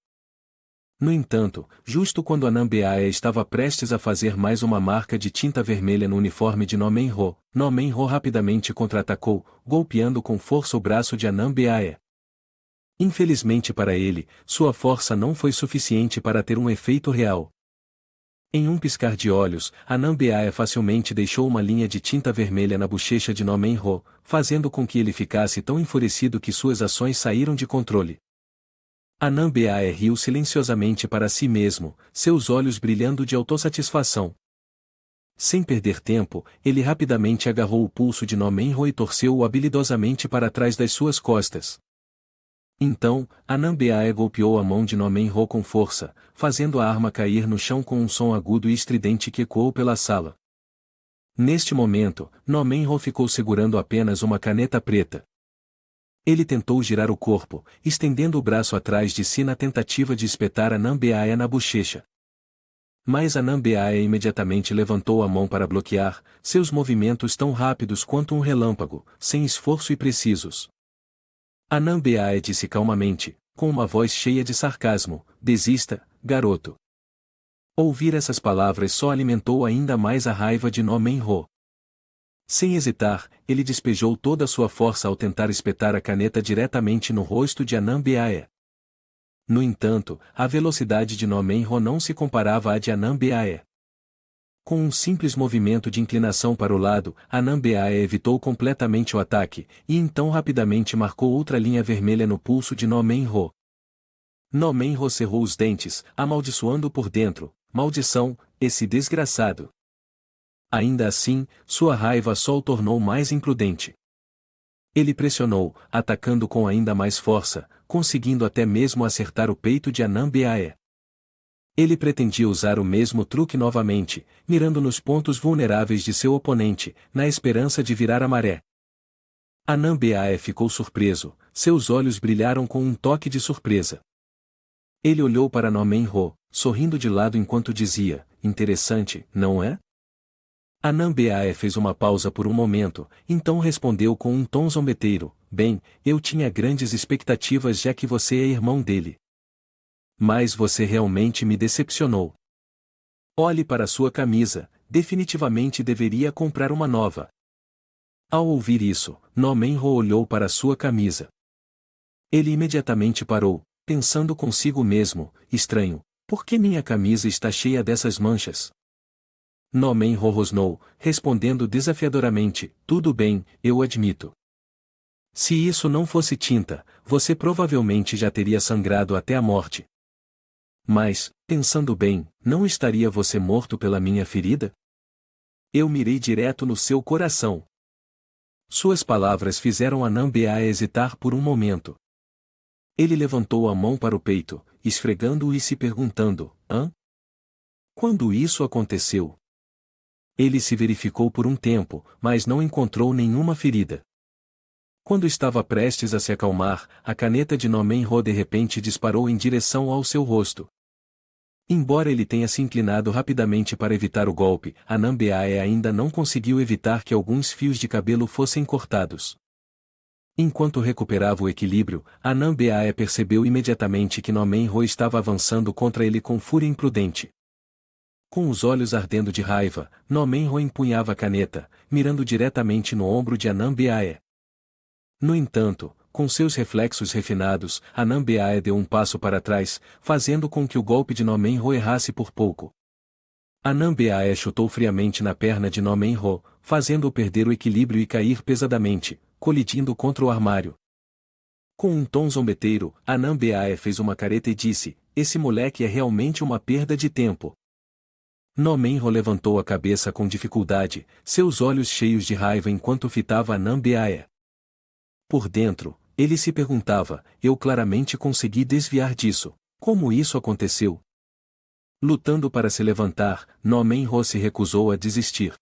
No entanto, justo quando Ananbeaia estava prestes a fazer mais uma marca de tinta vermelha no uniforme de No-Men-Ho, No-Men-Ho rapidamente contra-atacou, golpeando com força o braço de Ananbeaia. Infelizmente para ele, sua força não foi suficiente para ter um efeito real. Em um piscar de olhos, Ananbeaia facilmente deixou uma linha de tinta vermelha na bochecha de No-Men-Ho, fazendo com que ele ficasse tão enfurecido que suas ações saíram de controle. Ananbeaia riu silenciosamente para si mesmo, seus olhos brilhando de autossatisfação. Sem perder tempo, ele rapidamente agarrou o pulso de No-Men-Ho e torceu-o habilidosamente para trás das suas costas. Então, Ananbeaia golpeou a mão de No-Men-Ho com força, fazendo a arma cair no chão com um som agudo e estridente que ecoou pela sala. Neste momento, No-Men-Ho ficou segurando apenas uma caneta preta. Ele tentou girar o corpo, estendendo o braço atrás de si na tentativa de espetar Ananbeaia na bochecha. Mas Anambeaia imediatamente levantou a mão para bloquear, seus movimentos tão rápidos quanto um relâmpago, sem esforço e precisos. Anambeaia disse calmamente, com uma voz cheia de sarcasmo: desista, garoto. Ouvir essas palavras só alimentou ainda mais a raiva de No-Men-ho. Sem hesitar, ele despejou toda a sua força ao tentar espetar a caneta diretamente no rosto de Anambeaia. No entanto, a velocidade de No-Men-ho não se comparava à de Anambeaia. Com um simples movimento de inclinação para o lado, Anambeaia evitou completamente o ataque, e então rapidamente marcou outra linha vermelha no pulso de No-Men-ho. No-Men-ho cerrou os dentes, amaldiçoando por dentro: maldição, esse desgraçado. Ainda assim, sua raiva só o tornou mais imprudente. Ele pressionou, atacando com ainda mais força, conseguindo até mesmo acertar o peito de Anambeaia. Ele pretendia usar o mesmo truque novamente, mirando nos pontos vulneráveis de seu oponente, na esperança de virar a maré. Anambeaia ficou surpreso, seus olhos brilharam com um toque de surpresa. Ele olhou para No-Men-ho, sorrindo de lado enquanto dizia: interessante, não é? Anambeaia fez uma pausa por um momento, então respondeu com um tom zombeteiro: bem, eu tinha grandes expectativas já que você é irmão dele. Mas você realmente me decepcionou. Olhe para sua camisa, definitivamente deveria comprar uma nova. Ao ouvir isso, No-Men-ho olhou para sua camisa. Ele imediatamente parou, pensando consigo mesmo: estranho, por que minha camisa está cheia dessas manchas? No-Men-ho rosnou, respondendo desafiadoramente: tudo bem, eu admito. Se isso não fosse tinta, você provavelmente já teria sangrado até a morte. Mas, pensando bem, não estaria você morto pela minha ferida? Eu mirei direto no seu coração. Suas palavras fizeram Anambeaia hesitar por um momento. Ele levantou a mão para o peito, esfregando-o e se perguntando: hã? Quando isso aconteceu? Ele se verificou por um tempo, mas não encontrou nenhuma ferida. Quando estava prestes a se acalmar, a caneta de No-Men-ho de repente disparou em direção ao seu rosto. Embora ele tenha se inclinado rapidamente para evitar o golpe, Anambeaia ainda não conseguiu evitar que alguns fios de cabelo fossem cortados. Enquanto recuperava o equilíbrio, Anambeaia percebeu imediatamente que No-Men-ho estava avançando contra ele com fúria imprudente. Com os olhos ardendo de raiva, No-Men-ho empunhava a caneta, mirando diretamente no ombro de Anambeaia. No entanto, com seus reflexos refinados, Anambeaia deu um passo para trás, fazendo com que o golpe de No-Men-ho errasse por pouco. Anambeaia chutou friamente na perna de No-Men-ho, fazendo-o perder o equilíbrio e cair pesadamente, colidindo contra o armário. Com um tom zombeteiro, Anambeaia fez uma careta e disse: esse moleque é realmente uma perda de tempo. No-Men-ho levantou a cabeça com dificuldade, seus olhos cheios de raiva enquanto fitava Anambeaia. Por dentro, ele se perguntava: eu claramente consegui desviar disso. Como isso aconteceu? Lutando para se levantar, No-Men-ho se recusou a desistir.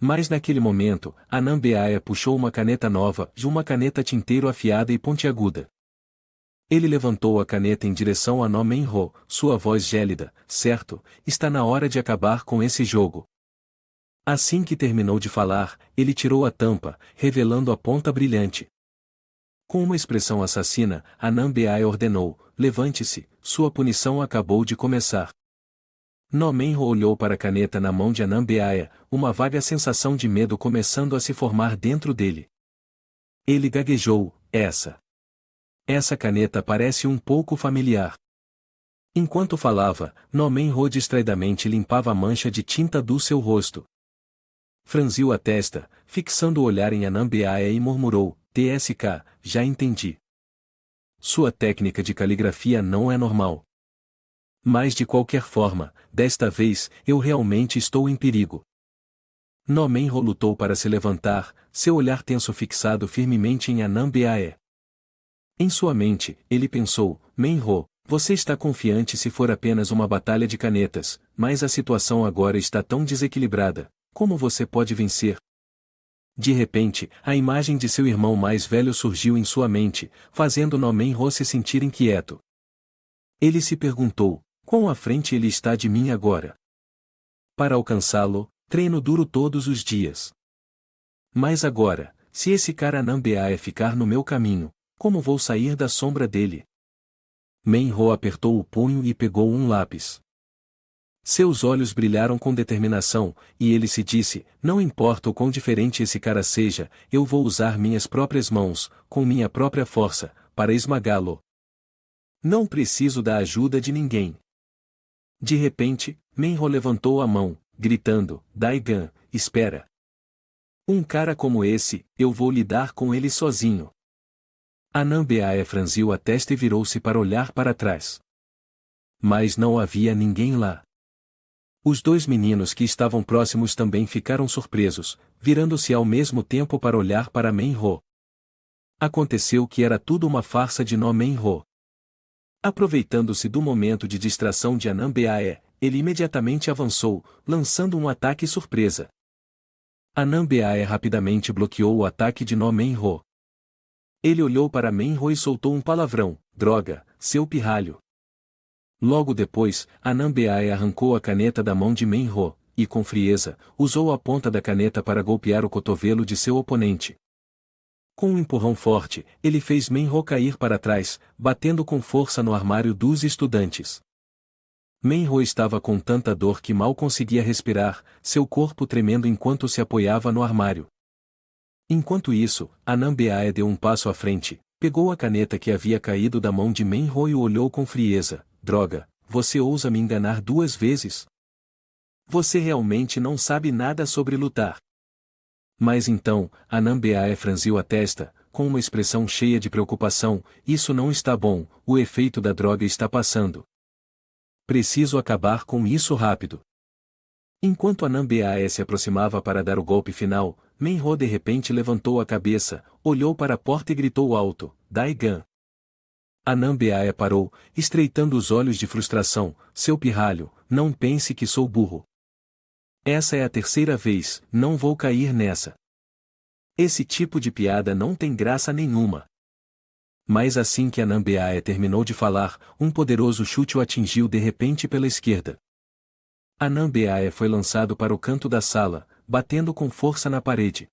Mas naquele momento, Anambeaia puxou uma caneta nova, uma caneta tinteiro afiada e pontiaguda. Ele levantou a caneta em direção a No-Men-ho, sua voz gélida: certo, está na hora de acabar com esse jogo. Assim que terminou de falar, ele tirou a tampa, revelando a ponta brilhante. Com uma expressão assassina, Anambeaia ordenou: levante-se, sua punição acabou de começar. No-Men-ho olhou para a caneta na mão de Anambeaia, uma vaga sensação de medo começando a se formar dentro dele. Ele gaguejou: Essa caneta parece um pouco familiar. Enquanto falava, No-Men-ho distraidamente limpava a mancha de tinta do seu rosto. Franziu a testa, fixando o olhar em Anambeaia e murmurou: TSK, já entendi. Sua técnica de caligrafia não é normal. Mas de qualquer forma, desta vez, eu realmente estou em perigo. No-Men-ho lutou para se levantar, seu olhar tenso fixado firmemente em Anambeaia. Em sua mente, ele pensou: Men-ho, você está confiante se for apenas uma batalha de canetas, mas a situação agora está tão desequilibrada. Como você pode vencer? De repente, a imagem de seu irmão mais velho surgiu em sua mente, fazendo No-Men-ho se sentir inquieto. Ele se perguntou: Quão à frente ele está de mim agora? Para alcançá-lo, treino duro todos os dias. Mas agora, se esse cara Anambeae ficar no meu caminho, como vou sair da sombra dele? Menho apertou o punho e pegou um lápis. Seus olhos brilharam com determinação, e ele se disse, não importa o quão diferente esse cara seja, eu vou usar minhas próprias mãos, com minha própria força, para esmagá-lo. Não preciso da ajuda de ninguém. De repente, Menho levantou a mão, gritando, Daigan, espera. Um cara como esse, eu vou lidar com ele sozinho. Anambeae franziu a testa e virou-se para olhar para trás. Mas não havia ninguém lá. Os dois meninos que estavam próximos também ficaram surpresos, virando-se ao mesmo tempo para olhar para Menho. Aconteceu que era tudo uma farsa de Menho. Aproveitando-se do momento de distração de Anambeae, ele imediatamente avançou, lançando um ataque surpresa. Anambeae rapidamente bloqueou o ataque de Menho. Ele olhou para Menho e soltou um palavrão, droga, seu pirralho. Logo depois, Anambeae arrancou a caneta da mão de Menho, e com frieza, usou a ponta da caneta para golpear o cotovelo de seu oponente. Com um empurrão forte, ele fez Menho cair para trás, batendo com força no armário dos estudantes. Menho estava com tanta dor que mal conseguia respirar, seu corpo tremendo enquanto se apoiava no armário. Enquanto isso, Anambeae deu um passo à frente, pegou a caneta que havia caído da mão de Menho e o olhou com frieza. Droga, você ousa me enganar 2 vezes? Você realmente não sabe nada sobre lutar. Mas então, Anambeae franziu a testa, com uma expressão cheia de preocupação, isso não está bom, o efeito da droga está passando. Preciso acabar com isso rápido. Enquanto Anambeae se aproximava para dar o golpe final, Menho de repente levantou a cabeça, olhou para a porta e gritou alto, Daigan. Anambeae parou, estreitando os olhos de frustração, seu pirralho, não pense que sou burro. Essa é a 3ª vez, não vou cair nessa. Esse tipo de piada não tem graça nenhuma. Mas assim que Anambeae terminou de falar, um poderoso chute o atingiu de repente pela esquerda. Anambeae foi lançado para o canto da sala, batendo com força na parede.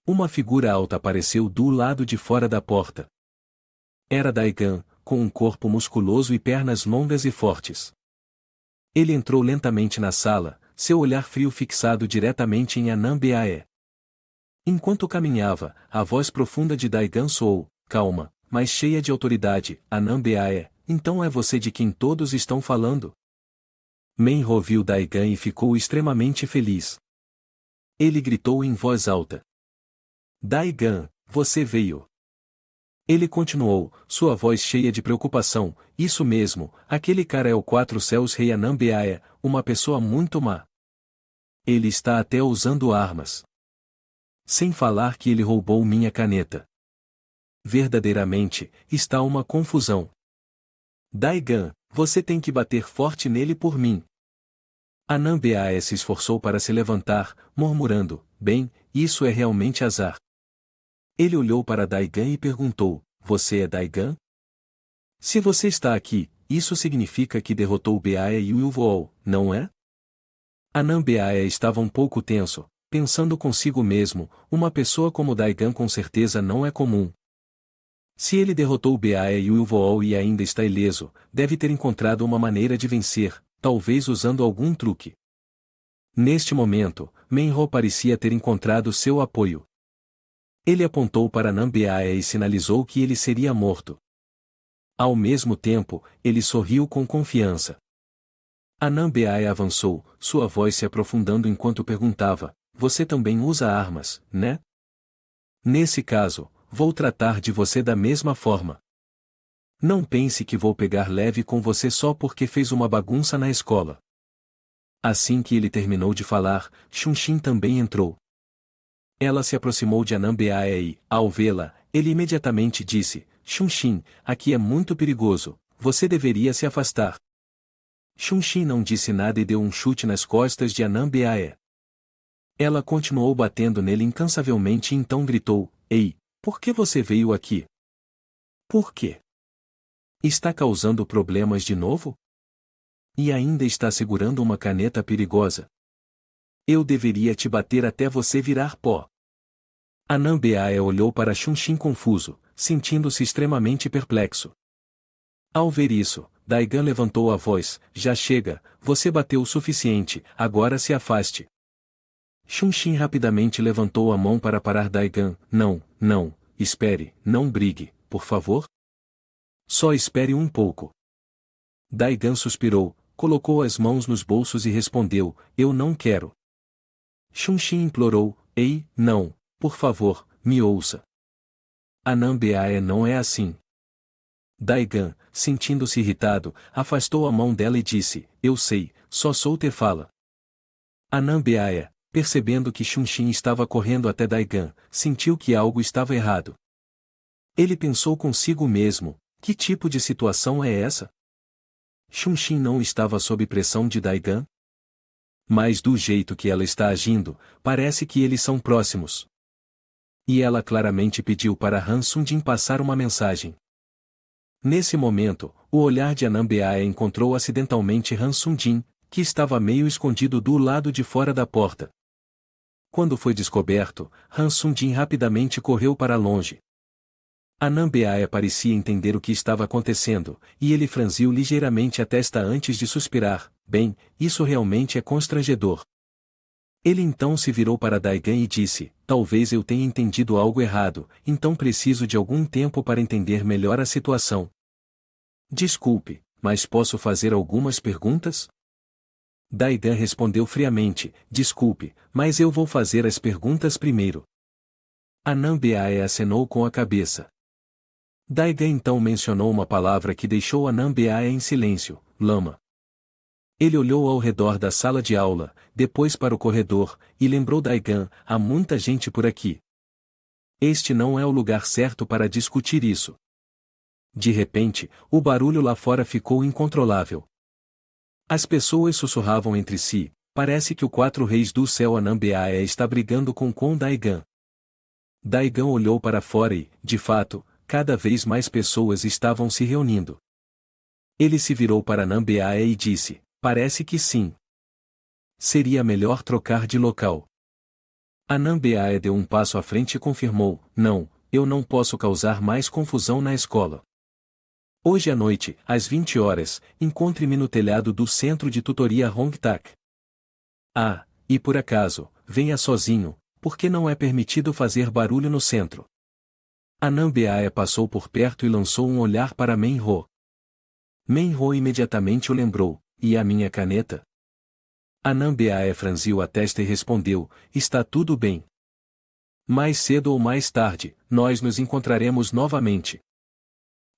Uma figura alta apareceu do lado de fora da porta. Era Daigan, com um corpo musculoso e pernas longas e fortes. Ele entrou lentamente na sala, seu olhar frio fixado diretamente em Anambeae. Enquanto caminhava, a voz profunda de Daigan soou, calma, mas cheia de autoridade, Anambeae, então é você de quem todos estão falando? Menho viu Daigan e ficou extremamente feliz. Ele gritou em voz alta. Daigan, você veio. Ele continuou, sua voz cheia de preocupação, isso mesmo, aquele cara é o 4 Céus Rei Anambeae, uma pessoa muito má. Ele está até usando armas. Sem falar que ele roubou minha caneta. Verdadeiramente, está uma confusão. Daigan, você tem que bater forte nele por mim. Anambeae se esforçou para se levantar, murmurando, bem, isso é realmente azar. Ele olhou para Daigan e perguntou, você é Daigan? Se você está aqui, isso significa que derrotou Beae e Uilvool, não é? Anambeae estava um pouco tenso, pensando consigo mesmo, uma pessoa como Daigan com certeza não é comum. Se ele derrotou Beae e Uilvool e ainda está ileso, deve ter encontrado uma maneira de vencer, talvez usando algum truque. Neste momento, Menho parecia ter encontrado seu apoio. Ele apontou para Anambeae e sinalizou que ele seria morto. Ao mesmo tempo, ele sorriu com confiança. Anambeae avançou, sua voz se aprofundando enquanto perguntava, você também usa armas, né? Nesse caso, vou tratar de você da mesma forma. Não pense que vou pegar leve com você só porque fez uma bagunça na escola. Assim que ele terminou de falar, Xunshin também entrou. Ela se aproximou de Anambeae e, ao vê-la, ele imediatamente disse, Xunshin, aqui é muito perigoso, você deveria se afastar. Xunshin não disse nada e deu um chute nas costas de Anambeae. Ela continuou batendo nele incansavelmente e então gritou, ei, por que você veio aqui? Por quê? Está causando problemas de novo? E ainda está segurando uma caneta perigosa. Eu deveria te bater até você virar pó. Anambeaia olhou para Xuxin confuso, sentindo-se extremamente perplexo. Ao ver isso, Daigan levantou a voz: já chega, você bateu o suficiente, agora se afaste. Xuxin rapidamente levantou a mão para parar Daigan: não, não, espere, não brigue, por favor. Só espere um pouco. Daigan suspirou, colocou as mãos nos bolsos e respondeu: eu não quero. Xuxin implorou: ei, não, por favor, me ouça. Anambeaia não é assim. Daigan, sentindo-se irritado, afastou a mão dela e disse: eu sei, só sou te fala. Anambeaia, percebendo que Xuxin estava correndo até Daigan, sentiu que algo estava errado. Ele pensou consigo mesmo: que tipo de situação é essa? Xuxin não estava sob pressão de Daigan? Mas do jeito que ela está agindo, parece que eles são próximos. E ela claramente pediu para Han Sung-jin passar uma mensagem. Nesse momento, o olhar de Anambeaia encontrou acidentalmente Han Sung-jin, que estava meio escondido do lado de fora da porta. Quando foi descoberto, Han Sung-jin rapidamente correu para longe. Anambeaia parecia entender o que estava acontecendo, e ele franziu ligeiramente a testa antes de suspirar: bem, isso realmente é constrangedor. Ele então se virou para Daigan e disse: talvez eu tenha entendido algo errado, então preciso de algum tempo para entender melhor a situação. Desculpe, mas posso fazer algumas perguntas? Daigan respondeu friamente: desculpe, mas eu vou fazer as perguntas primeiro. Anambeaia acenou com a cabeça. Daigan então mencionou uma palavra que deixou Anambeaia em silêncio: lama. Ele olhou ao redor da sala de aula, depois para o corredor, e lembrou Daigan: há muita gente por aqui. Este não é o lugar certo para discutir isso. De repente, o barulho lá fora ficou incontrolável. As pessoas sussurravam entre si: parece que o quatro reis do céu Anambeaia está brigando com Daigan. Daigan olhou para fora e, de fato, cada vez mais pessoas estavam se reunindo. Ele se virou para Anambeaia e disse: parece que sim. Seria melhor trocar de local. Anambeaia deu um passo à frente e confirmou: não, eu não posso causar mais confusão na escola. Hoje à noite, às 20 horas, encontre-me no telhado do centro de tutoria Hongtak. Ah, e por acaso, venha sozinho, porque não é permitido fazer barulho no centro. Anambeaia passou por perto e lançou um olhar para Menho. Menho imediatamente o lembrou: e a minha caneta? Anambeaia franziu a testa e respondeu: está tudo bem. Mais cedo ou mais tarde, nós nos encontraremos novamente.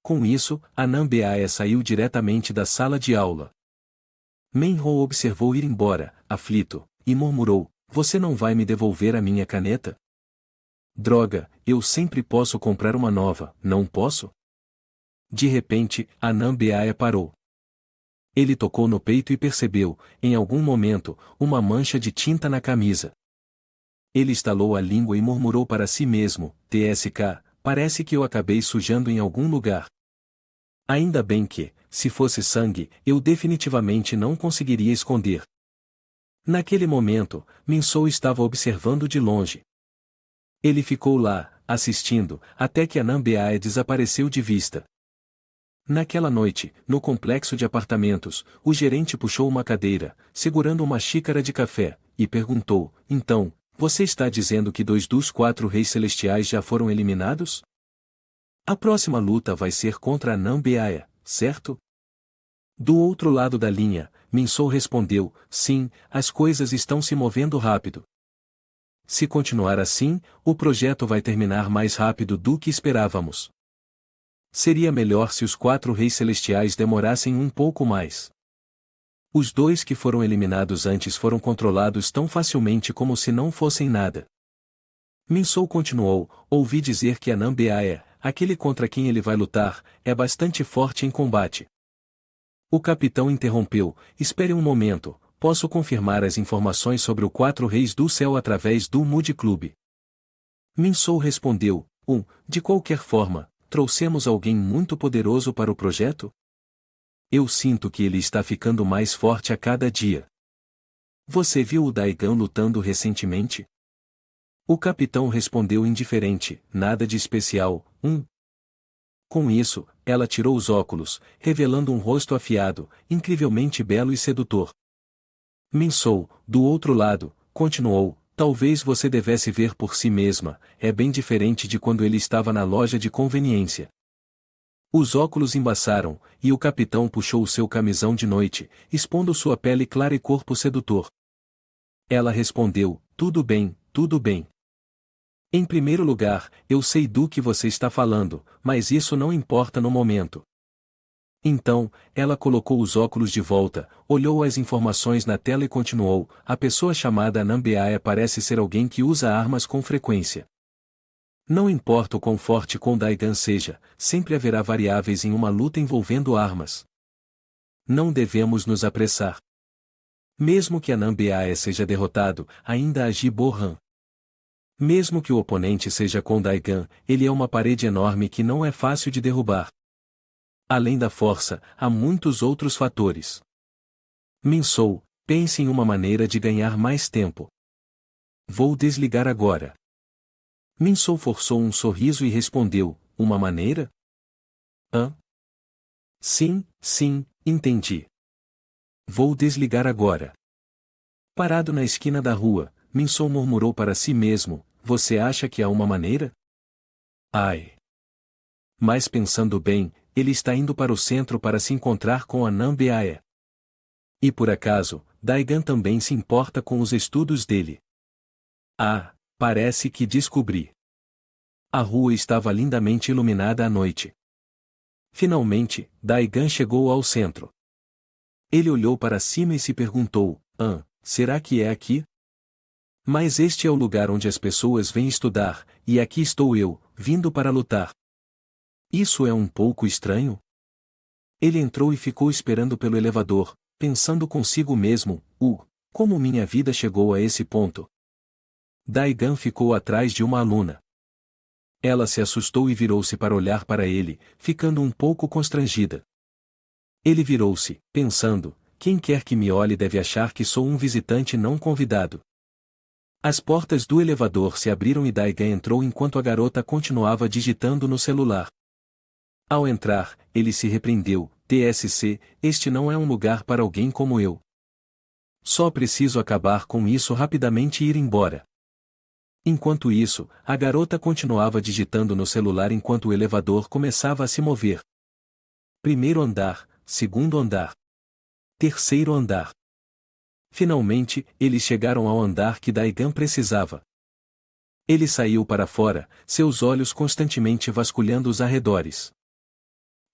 Com isso, Anambeaia saiu diretamente da sala de aula. Menho observou ir embora, aflito, e murmurou: você não vai me devolver a minha caneta? Droga, eu sempre posso comprar uma nova, não posso? De repente, Anambeaia parou. Ele tocou no peito e percebeu, em algum momento, uma mancha de tinta na camisa. Ele estalou a língua e murmurou para si mesmo: TSK, parece que eu acabei sujando em algum lugar. Ainda bem que, se fosse sangue, eu definitivamente não conseguiria esconder. Naquele momento, Minsou estava observando de longe. Ele ficou lá, assistindo, até que Anambeaia desapareceu de vista. Naquela noite, no complexo de apartamentos, o gerente puxou uma cadeira, segurando uma xícara de café, e perguntou: então, você está dizendo que 2 dos 4 reis celestiais já foram eliminados? A próxima luta vai ser contra Anambeaia, certo? Do outro lado da linha, Minsou respondeu: sim, as coisas estão se movendo rápido. Se continuar assim, o projeto vai terminar mais rápido do que esperávamos. Seria melhor se os 4 reis celestiais demorassem um pouco mais. Os 2 que foram eliminados antes foram controlados tão facilmente como se não fossem nada. Minsou continuou: ouvi dizer que Anambeaia, aquele contra quem ele vai lutar, é bastante forte em combate. O capitão interrompeu: espere um momento, posso confirmar as informações sobre o 4 reis do céu através do Mood Club. Minsou respondeu: de qualquer forma, trouxemos alguém muito poderoso para o projeto? eu sinto que ele está ficando mais forte a cada dia. Você viu o Daigan lutando recentemente? O capitão respondeu indiferente, nada de especial. Com isso, ela tirou os óculos, revelando um rosto afiado, incrivelmente belo e sedutor. Min-soo, do outro lado, continuou, talvez você devesse ver por si mesma, é bem diferente de quando ele estava na loja de conveniência. Os óculos embaçaram, e o capitão puxou o seu camisão de noite, expondo sua pele clara e corpo sedutor. Ela respondeu, tudo bem, tudo bem. Em primeiro lugar, eu sei do que você está falando, mas isso não importa no momento. Então, ela colocou os óculos de volta, olhou as informações na tela e continuou, a pessoa chamada Nambeaya parece ser alguém que usa armas com frequência. Não importa o quão forte Kon Daigan seja, sempre haverá variáveis em uma luta envolvendo armas. Não devemos nos apressar. Mesmo que a Nambeaya seja derrotado, ainda há Ji-Bo-Han. Mesmo que o oponente seja Kon Daigan, ele é uma parede enorme que não é fácil de derrubar. Além da força, há muitos outros fatores. Min-soo, pense em uma maneira de ganhar mais tempo. Vou desligar agora. Min-soo forçou um sorriso e respondeu, uma maneira? Hã? Sim, entendi. Vou desligar agora. Parado na esquina da rua, Min-soo murmurou para si mesmo, você acha que há uma maneira? Ai. Mas pensando bem, ele está indo para o centro para se encontrar com a Nambeaya. E por acaso, Daigan também se importa com os estudos dele. Ah, parece que descobri. A rua estava lindamente iluminada à noite. Finalmente, Daigan chegou ao centro. Ele olhou para cima e se perguntou, será que é aqui? Mas este é o lugar onde as pessoas vêm estudar, e aqui estou eu, vindo para lutar. Isso é um pouco estranho? Ele entrou e ficou esperando pelo elevador, pensando consigo mesmo, como minha vida chegou a esse ponto. Daigan ficou atrás de uma aluna. Ela se assustou e virou-se para olhar para ele, ficando um pouco constrangida. Ele virou-se, pensando, quem quer que me olhe deve achar que sou um visitante não convidado. As portas do elevador se abriram e Daigan entrou enquanto a garota continuava digitando no celular. Ao entrar, ele se repreendeu, TSC, este não é um lugar para alguém como eu. Só preciso acabar com isso rapidamente e ir embora. Enquanto isso, a garota continuava digitando no celular enquanto o elevador começava a se mover. Primeiro andar, segundo andar. Terceiro andar. Finalmente, eles chegaram ao andar que Daigan precisava. Ele saiu para fora, seus olhos constantemente vasculhando os arredores.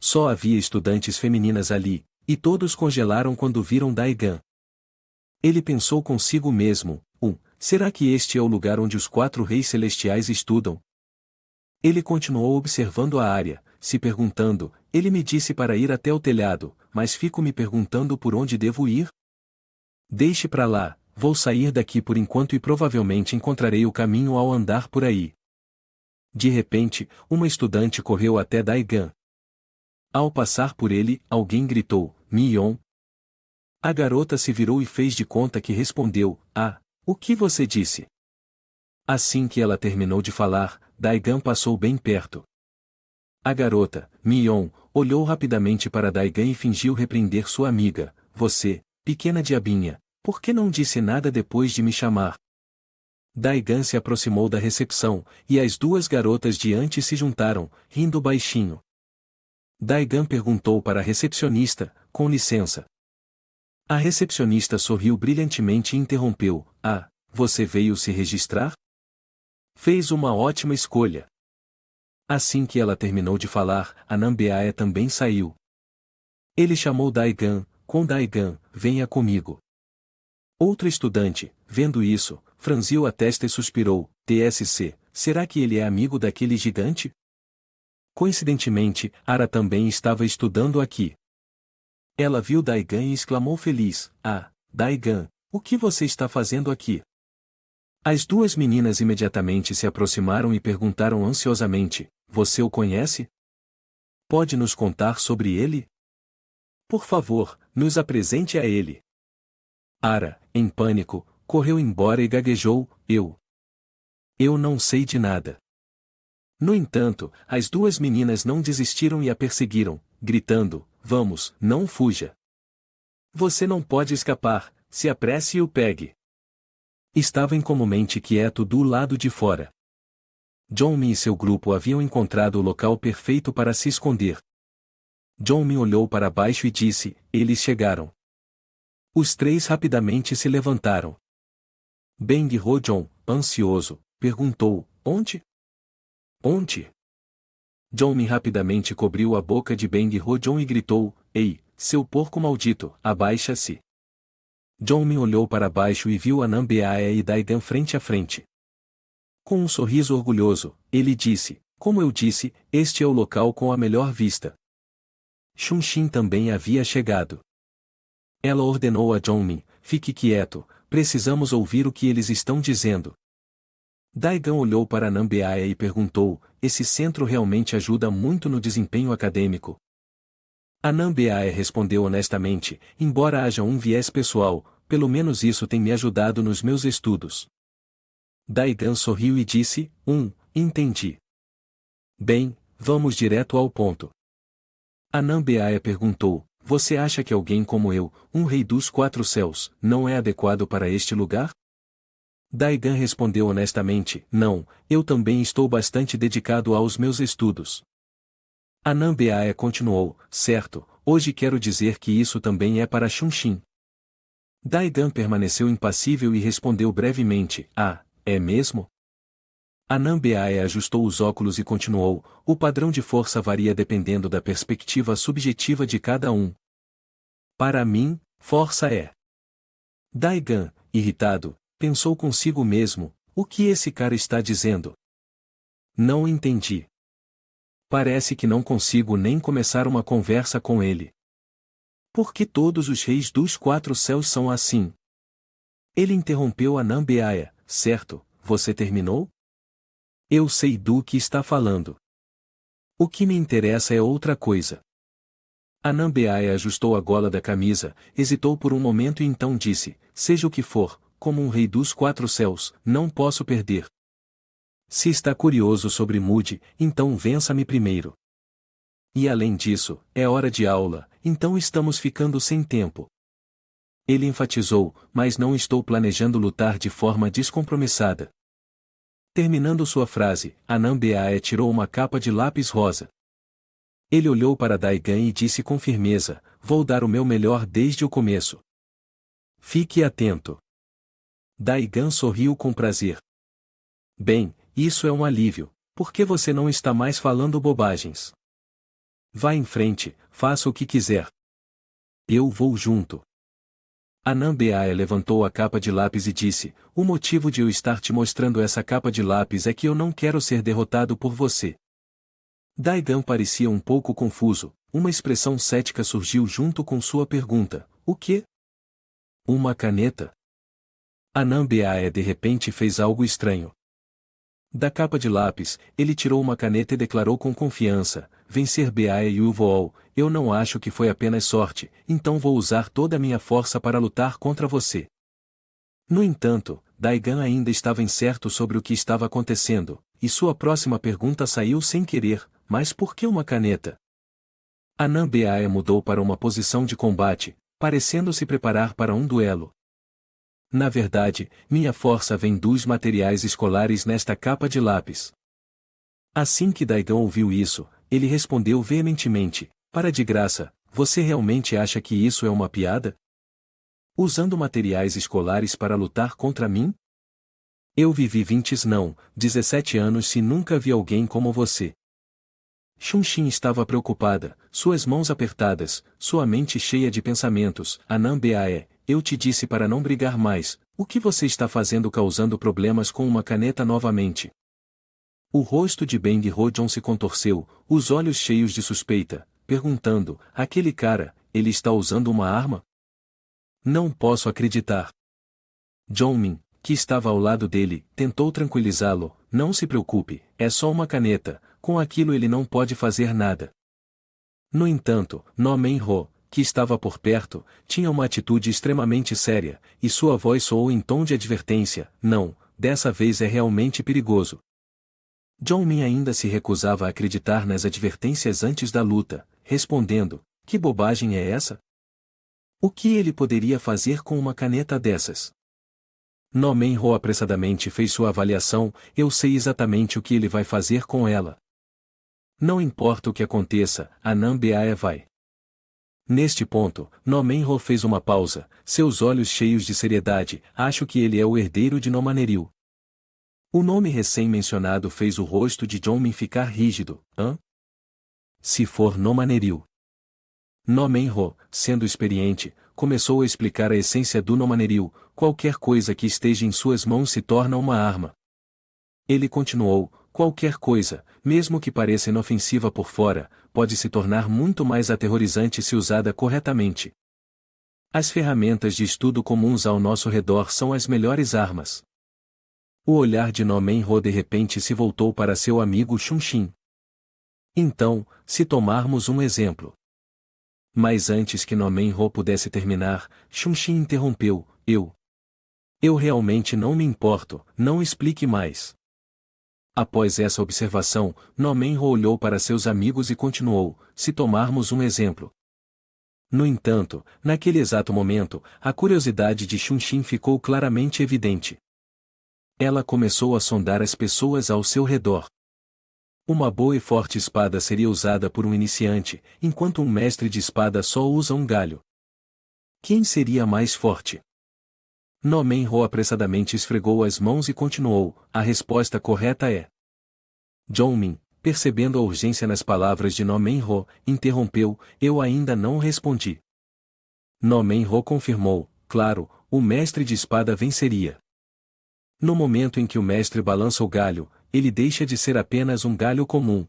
Só havia estudantes femininas ali, e todos congelaram quando viram Daigan. Ele pensou consigo mesmo, será que este é o lugar onde os 4 reis celestiais estudam? Ele continuou observando a área, se perguntando, ele me disse para ir até o telhado, mas fico me perguntando por onde devo ir? Deixe pra lá, vou sair daqui por enquanto e provavelmente encontrarei o caminho ao andar por aí. De repente, uma estudante correu até Daigan. Ao passar por ele, alguém gritou, Mion. A garota se virou e fez de conta que respondeu, o que você disse? Assim que ela terminou de falar, Daigan passou bem perto. A garota, Mion, olhou rapidamente para Daigan e fingiu repreender sua amiga, você, pequena diabinha, por que não disse nada depois de me chamar? Daigan se aproximou da recepção, e as 2 garotas de antes se juntaram, rindo baixinho. Daigan perguntou para a recepcionista, com licença. A recepcionista sorriu brilhantemente e interrompeu, você veio se registrar? Fez uma ótima escolha. Assim que ela terminou de falar, a Nambeaya também saiu. Ele chamou Daigan, com Daigan, venha comigo. Outro estudante, vendo isso, franziu a testa e suspirou, TSC, será que ele é amigo daquele gigante? Coincidentemente, Ara também estava estudando aqui. Ela viu Daigan e exclamou feliz, Daigan, o que você está fazendo aqui? As 2 meninas imediatamente se aproximaram e perguntaram ansiosamente, você o conhece? Pode nos contar sobre ele? Por favor, nos apresente a ele. Ara, em pânico, correu embora e gaguejou, Eu não sei de nada. No entanto, as duas meninas não desistiram e a perseguiram, gritando, vamos, não fuja. Você não pode escapar, se apresse e o pegue. Estava incomumente quieto do lado de fora. Johnny e seu grupo haviam encontrado o local perfeito para se esconder. Johnny olhou para baixo e disse, eles chegaram. Os três rapidamente se levantaram. Bang Ho-John, ansioso, perguntou, onde? Onde? Johnny rapidamente cobriu a boca de Bang Ho-John e gritou, ei, seu porco maldito, abaixa-se. Johnny olhou para baixo e viu Anambeaia e Daigan frente a frente. Com um sorriso orgulhoso, ele disse, como eu disse, este é o local com a melhor vista. Xunshin também havia chegado. Ela ordenou a Johnny, fique quieto, precisamos ouvir o que eles estão dizendo. Daigan olhou para Anambeaia e perguntou, esse centro realmente ajuda muito no desempenho acadêmico? Anambeaia respondeu honestamente, embora haja um viés pessoal, pelo menos isso tem me ajudado nos meus estudos. Daigan sorriu e disse, entendi. Bem, vamos direto ao ponto. Anambeaia perguntou, você acha que alguém como eu, um rei dos quatro céus, não é adequado para este lugar? Daigan respondeu honestamente, não, eu também estou bastante dedicado aos meus estudos. Anambeaia continuou, certo, hoje quero dizer que isso também é para Xunshin. Daigan permaneceu impassível e respondeu brevemente, é mesmo? Anambeaia ajustou os óculos e continuou, o padrão de força varia dependendo da perspectiva subjetiva de cada um. Para mim, força é. Daigan, irritado, pensou consigo mesmo, o que esse cara está dizendo? Não entendi. Parece que não consigo nem começar uma conversa com ele. Por que todos os reis dos quatro céus são assim? Ele interrompeu Anambeaia, certo, você terminou? Eu sei do que está falando. O que me interessa é outra coisa. Anambeaia ajustou a gola da camisa, hesitou por um momento e então disse, seja o que for, como um rei dos quatro céus, não posso perder. Se está curioso sobre Mude, então vença-me primeiro. E além disso, é hora de aula, então estamos ficando sem tempo. Ele enfatizou, mas não estou planejando lutar de forma descompromissada. Terminando sua frase, Anambeaia tirou uma capa de lápis rosa. Ele olhou para Daigan e disse com firmeza, vou dar o meu melhor desde o começo. Fique atento. Daigan sorriu com prazer. Bem, isso é um alívio, por que você não está mais falando bobagens? Vá em frente, faça o que quiser. Eu vou junto. Anambeaia levantou a capa de lápis e disse, o motivo de eu estar te mostrando essa capa de lápis é que eu não quero ser derrotado por você. Daigan parecia um pouco confuso, uma expressão cética surgiu junto com sua pergunta, o quê? Uma caneta? Anambeaia de repente fez algo estranho. Da capa de lápis, ele tirou uma caneta e declarou com confiança, vencer Beaia e Uvool, eu não acho que foi apenas sorte, então vou usar toda a minha força para lutar contra você. No entanto, Daigan ainda estava incerto sobre o que estava acontecendo, e sua próxima pergunta saiu sem querer, mas por que uma caneta? Anambeaia mudou para uma posição de combate, parecendo se preparar para um duelo. Na verdade, minha força vem dos materiais escolares nesta capa de lápis. Assim que Daigan ouviu isso, ele respondeu veementemente, para de graça, você realmente acha que isso é uma piada? Usando materiais escolares para lutar contra mim? Eu vivi 17 anos se nunca vi alguém como você. Xunshin estava preocupada, suas mãos apertadas, sua mente cheia de pensamentos, Anambeaia, eu te disse para não brigar mais, o que você está fazendo causando problemas com uma caneta novamente? O rosto de Bang Ho-John se contorceu, os olhos cheios de suspeita, perguntando, aquele cara, ele está usando uma arma? Não posso acreditar. Johnmin, que estava ao lado dele, tentou tranquilizá-lo, não se preocupe, é só uma caneta, com aquilo ele não pode fazer nada. No entanto, No Men-ho, que estava por perto, tinha uma atitude extremamente séria, e sua voz soou em tom de advertência: não, dessa vez é realmente perigoso. John Min ainda se recusava a acreditar nas advertências antes da luta, respondendo: que bobagem é essa? O que ele poderia fazer com uma caneta dessas? No Men-ho apressadamente fez sua avaliação: eu sei exatamente o que ele vai fazer com ela. Não importa o que aconteça, a Nambeae vai. Neste ponto, No Men-ho fez uma pausa, seus olhos cheios de seriedade: acho que ele é o herdeiro de Nomaneril. O nome recém-mencionado fez o rosto de John Min ficar rígido. Hã? Se for Nomaneril. No Men-ho, sendo experiente, começou a explicar a essência do Nomaneril: qualquer coisa que esteja em suas mãos se torna uma arma. Ele continuou: qualquer coisa, mesmo que pareça inofensiva por fora, pode se tornar muito mais aterrorizante se usada corretamente. As ferramentas de estudo comuns ao nosso redor são as melhores armas. O olhar de No Men-ho de repente se voltou para seu amigo Chun-Shin. Então, se tomarmos um exemplo. Mas antes que No Men-ho pudesse terminar, Chun-Shin interrompeu: Eu realmente não me importo, não explique mais. Após essa observação, No Men-ho olhou para seus amigos e continuou: se tomarmos um exemplo. No entanto, naquele exato momento, a curiosidade de Chun-Shin ficou claramente evidente. Ela começou a sondar as pessoas ao seu redor. Uma boa e forte espada seria usada por um iniciante, enquanto um mestre de espada só usa um galho. Quem seria mais forte? No Men-ho apressadamente esfregou as mãos e continuou: a resposta correta é. John Min, percebendo a urgência nas palavras de No Men-ho, interrompeu: eu ainda não respondi. No Men-ho confirmou: claro, o mestre de espada venceria. No momento em que o mestre balança o galho, ele deixa de ser apenas um galho comum.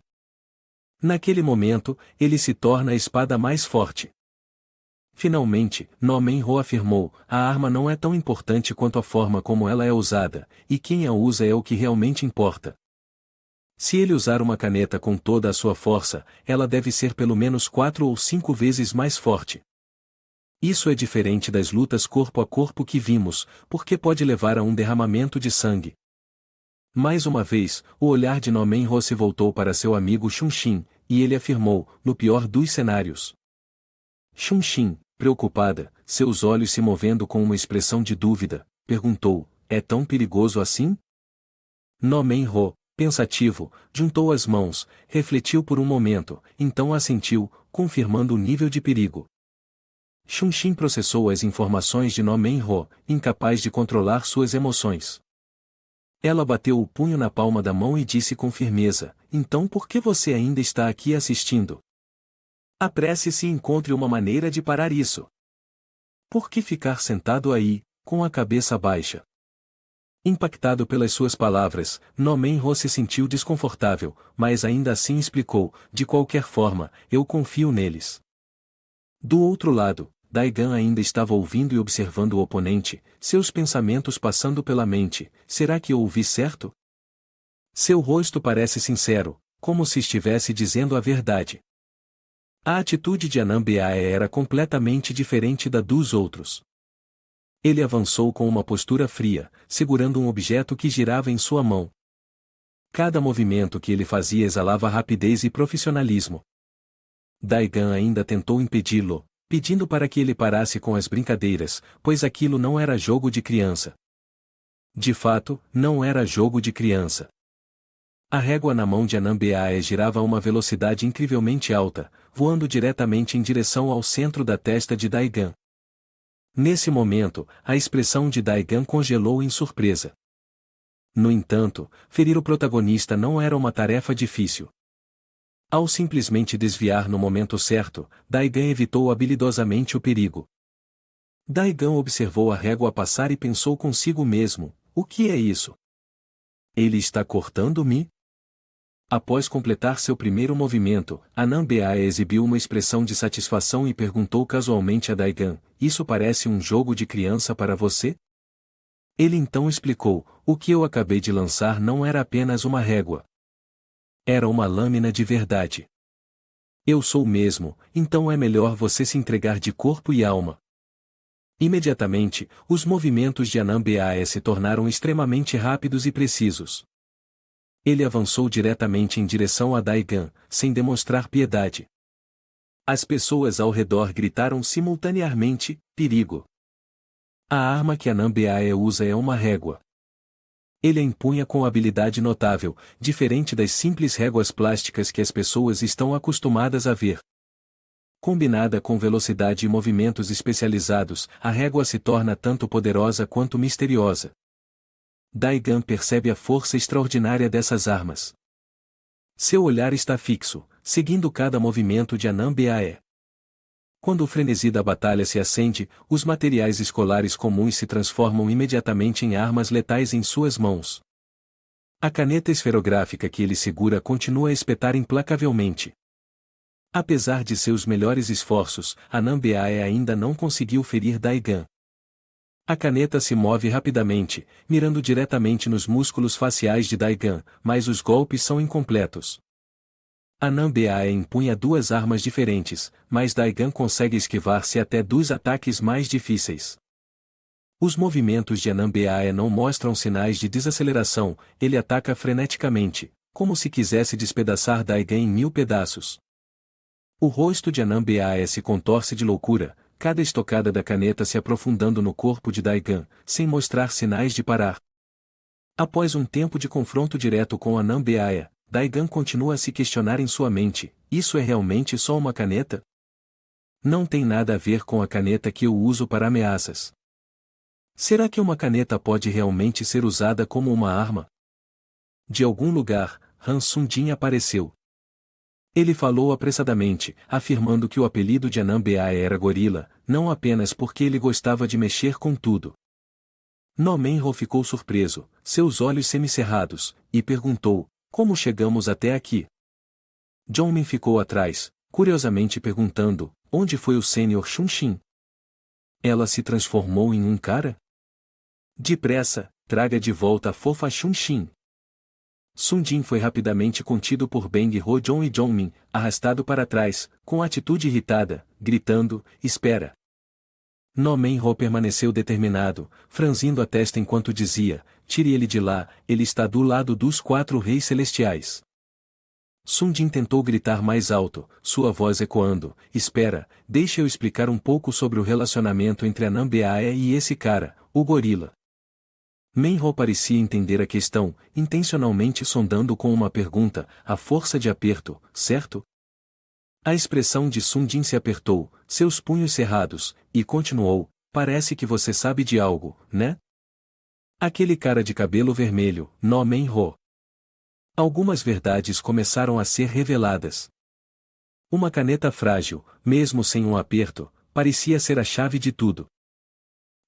Naquele momento, ele se torna a espada mais forte. Finalmente, No Men-ho afirmou: a arma não é tão importante quanto a forma como ela é usada, e quem a usa é o que realmente importa. Se ele usar uma caneta com toda a sua força, ela deve ser pelo menos 4 ou 5 vezes mais forte. Isso é diferente das lutas corpo a corpo que vimos, porque pode levar a um derramamento de sangue. Mais uma vez, o olhar de No Men-ho se voltou para seu amigo Chun-Shin, e ele afirmou: no pior dos cenários. Chun-Shin, preocupada, seus olhos se movendo com uma expressão de dúvida, perguntou: é tão perigoso assim? No Men-ho, pensativo, juntou as mãos, refletiu por um momento, então assentiu, confirmando o nível de perigo. Chun-Shin processou as informações de No Men-ho, incapaz de controlar suas emoções. Ela bateu o punho na palma da mão e disse com firmeza: então por que você ainda está aqui assistindo? Apresse-se e encontre uma maneira de parar isso. Por que ficar sentado aí, com a cabeça baixa? Impactado pelas suas palavras, No Men-ho se sentiu desconfortável, mas ainda assim explicou: de qualquer forma, eu confio neles. Do outro lado, Daigan ainda estava ouvindo e observando o oponente, seus pensamentos passando pela mente: será que eu ouvi certo? Seu rosto parece sincero, como se estivesse dizendo a verdade. A atitude de Anambeae era completamente diferente da dos outros. Ele avançou com uma postura fria, segurando um objeto que girava em sua mão. Cada movimento que ele fazia exalava rapidez e profissionalismo. Daigan ainda tentou impedi-lo, pedindo para que ele parasse com as brincadeiras, pois aquilo não era jogo de criança. De fato, não era jogo de criança. A régua na mão de Anambeae girava a uma velocidade incrivelmente alta, voando diretamente em direção ao centro da testa de Daigan. Nesse momento, a expressão de Daigan congelou em surpresa. No entanto, ferir o protagonista não era uma tarefa difícil. Ao simplesmente desviar no momento certo, Daigan evitou habilidosamente o perigo. Daigan observou a régua passar e pensou consigo mesmo: o que é isso? Ele está cortando-me? Após completar seu primeiro movimento, Anambeae exibiu uma expressão de satisfação e perguntou casualmente a Daigan: isso parece um jogo de criança para você? Ele então explicou: o que eu acabei de lançar não era apenas uma régua. Era uma lâmina de verdade. Eu sou mesmo, então é melhor você se entregar de corpo e alma. Imediatamente, os movimentos de Anambeae se tornaram extremamente rápidos e precisos. Ele avançou diretamente em direção a Daigan, sem demonstrar piedade. As pessoas ao redor gritaram simultaneamente: perigo! A arma que Anambeae usa é uma régua. Ele a empunha com habilidade notável, diferente das simples réguas plásticas que as pessoas estão acostumadas a ver. Combinada com velocidade e movimentos especializados, a régua se torna tanto poderosa quanto misteriosa. Daigan percebe a força extraordinária dessas armas. Seu olhar está fixo, seguindo cada movimento de Anambeae. Quando o frenesi da batalha se acende, os materiais escolares comuns se transformam imediatamente em armas letais em suas mãos. A caneta esferográfica que ele segura continua a espetar implacavelmente. Apesar de seus melhores esforços, Anambeae ainda não conseguiu ferir Daigan. A caneta se move rapidamente, mirando diretamente nos músculos faciais de Daigan, mas os golpes são incompletos. Anambeae empunha duas armas diferentes, mas Daigan consegue esquivar-se até dos ataques mais difíceis. Os movimentos de Anambeae não mostram sinais de desaceleração, ele ataca freneticamente, como se quisesse despedaçar Daigan em 1000 pedaços. O rosto de Anambeae se contorce de loucura, cada estocada da caneta se aprofundando no corpo de Daigan, sem mostrar sinais de parar. Após um tempo de confronto direto com Anambeae, Daigan continua a se questionar em sua mente: isso é realmente só uma caneta? Não tem nada a ver com a caneta que eu uso para ameaças. Será que uma caneta pode realmente ser usada como uma arma? De algum lugar, Han Sung-jin apareceu. Ele falou apressadamente, afirmando que o apelido de Anambeae era Gorila, não apenas porque ele gostava de mexer com tudo. No Men-ho ficou surpreso, seus olhos semicerrados, e perguntou: como chegamos até aqui? Jong-min ficou atrás, curiosamente perguntando: onde foi o Sr. Chun-Shin? Ela se transformou em um cara? Depressa, traga de volta a fofa Chun-Shin. Sung-jin foi rapidamente contido por Bang Ho-jong e Jong-min, arrastado para trás, com atitude irritada, gritando: espera! No Men-ho permaneceu determinado, franzindo a testa enquanto dizia: tire ele de lá, ele está do lado dos 4 reis celestiais. Sung-jin tentou gritar mais alto, sua voz ecoando: espera, deixe eu explicar um pouco sobre o relacionamento entre Anambeae e esse cara, o gorila. Men-ho parecia entender a questão, intencionalmente sondando com uma pergunta: a força de aperto, certo? A expressão de Sung-jin se apertou, seus punhos cerrados, e continuou: parece que você sabe de algo, né? Aquele cara de cabelo vermelho, No Men-ho. Algumas verdades começaram a ser reveladas. Uma caneta frágil, mesmo sem um aperto, parecia ser a chave de tudo.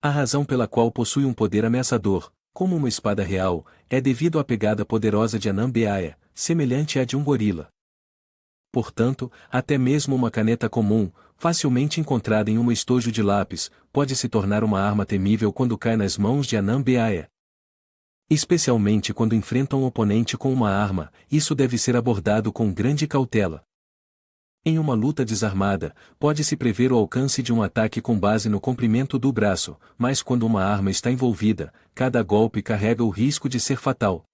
A razão pela qual possui um poder ameaçador, como uma espada real, é devido à pegada poderosa de Anambeae, semelhante à de um gorila. Portanto, até mesmo uma caneta comum, facilmente encontrada em um estojo de lápis, pode se tornar uma arma temível quando cai nas mãos de Anambeae. Especialmente quando enfrenta um oponente com uma arma, isso deve ser abordado com grande cautela. Em uma luta desarmada, pode-se prever o alcance de um ataque com base no comprimento do braço, mas quando uma arma está envolvida, cada golpe carrega o risco de ser fatal.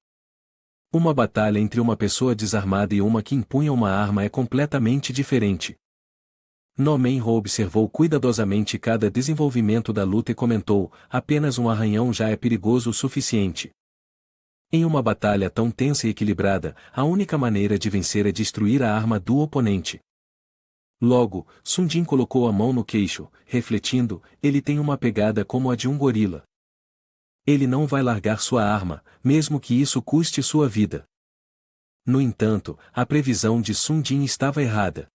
Uma batalha entre uma pessoa desarmada e uma que empunha uma arma é completamente diferente. No Men-ho observou cuidadosamente cada desenvolvimento da luta e comentou: apenas um arranhão já é perigoso o suficiente. Em uma batalha tão tensa e equilibrada, a única maneira de vencer é destruir a arma do oponente. Logo, Sung-jin colocou a mão no queixo, refletindo: ele tem uma pegada como a de um gorila. Ele não vai largar sua arma, mesmo que isso custe sua vida. No entanto, a previsão de Sung-jin estava errada.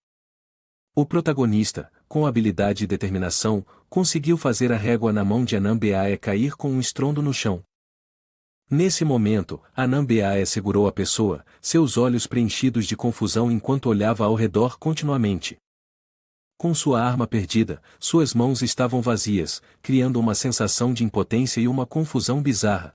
O protagonista, com habilidade e determinação, conseguiu fazer a régua na mão de Anambeae cair com um estrondo no chão. Nesse momento, Anambeae segurou a pessoa, seus olhos preenchidos de confusão enquanto olhava ao redor continuamente. Com sua arma perdida, suas mãos estavam vazias, criando uma sensação de impotência e uma confusão bizarra.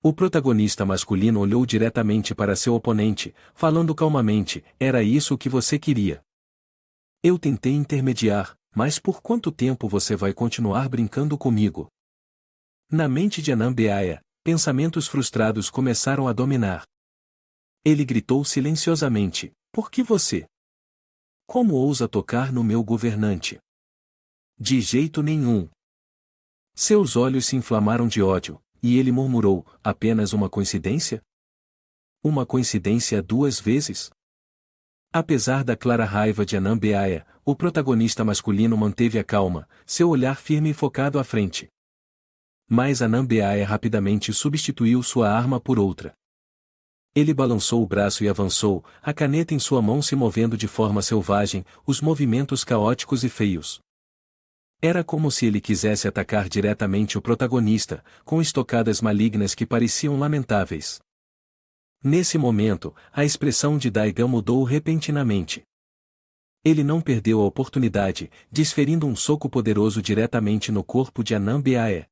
O protagonista masculino olhou diretamente para seu oponente, falando calmamente: era isso o que você queria. Eu tentei intermediar, mas por quanto tempo você vai continuar brincando comigo? Na mente de Anambeaya, pensamentos frustrados começaram a dominar. Ele gritou silenciosamente: por que você? Como ousa tocar no meu governante? De jeito nenhum. Seus olhos se inflamaram de ódio, e ele murmurou: apenas uma coincidência? Uma coincidência 2 vezes? Apesar da clara raiva de Anambeaya, o protagonista masculino manteve a calma, seu olhar firme e focado à frente. Mas Anambeaya rapidamente substituiu sua arma por outra. Ele balançou o braço e avançou, a caneta em sua mão se movendo de forma selvagem, os movimentos caóticos e feios. Era como se ele quisesse atacar diretamente o protagonista, com estocadas malignas que pareciam lamentáveis. Nesse momento, a expressão de Daigan mudou repentinamente. Ele não perdeu a oportunidade, desferindo um soco poderoso diretamente no corpo de Anambeaya.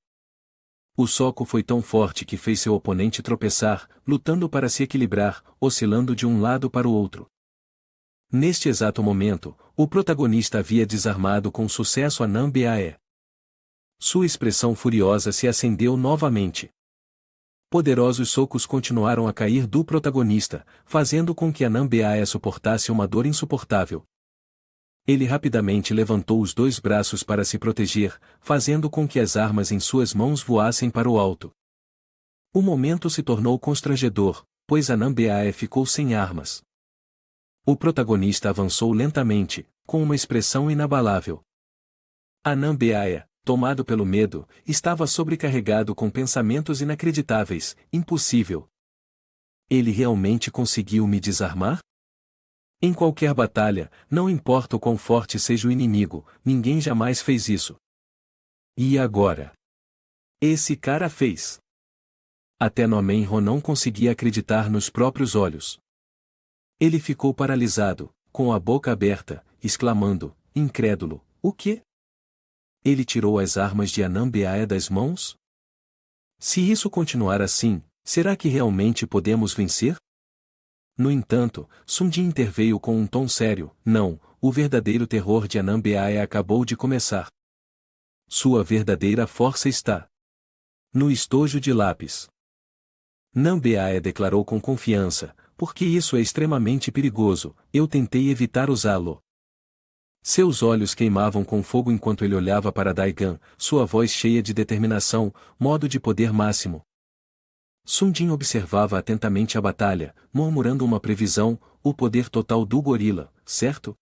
O soco foi tão forte que fez seu oponente tropeçar, lutando para se equilibrar, oscilando de um lado para o outro. Neste exato momento, o protagonista havia desarmado com sucesso Anambeaya. Sua expressão furiosa se acendeu novamente. Poderosos socos continuaram a cair do protagonista, fazendo com que Anambeaya suportasse uma dor insuportável. Ele rapidamente levantou os 2 braços para se proteger, fazendo com que as armas em suas mãos voassem para o alto. O momento se tornou constrangedor, pois Anambeaya ficou sem armas. O protagonista avançou lentamente, com uma expressão inabalável. Anambeaya, tomado pelo medo, estava sobrecarregado com pensamentos inacreditáveis: impossível. Ele realmente conseguiu me desarmar? Em qualquer batalha, não importa o quão forte seja o inimigo, ninguém jamais fez isso. E agora? Esse cara fez. Até Nomenho não conseguia acreditar nos próprios olhos. Ele ficou paralisado, com a boca aberta, exclamando, incrédulo: o quê? Ele tirou as armas de Anambeaya das mãos? Se isso continuar assim, será que realmente podemos vencer? No entanto, Sundin interveio com um tom sério: não, o verdadeiro terror de Anambeaya acabou de começar. Sua verdadeira força está no estojo de lápis. Anambeaya declarou com confiança: porque isso é extremamente perigoso, eu tentei evitar usá-lo. Seus olhos queimavam com fogo enquanto ele olhava para Daigan, sua voz cheia de determinação, modo de poder máximo. Sundin observava atentamente a batalha, murmurando uma previsão: o poder total do gorila, certo?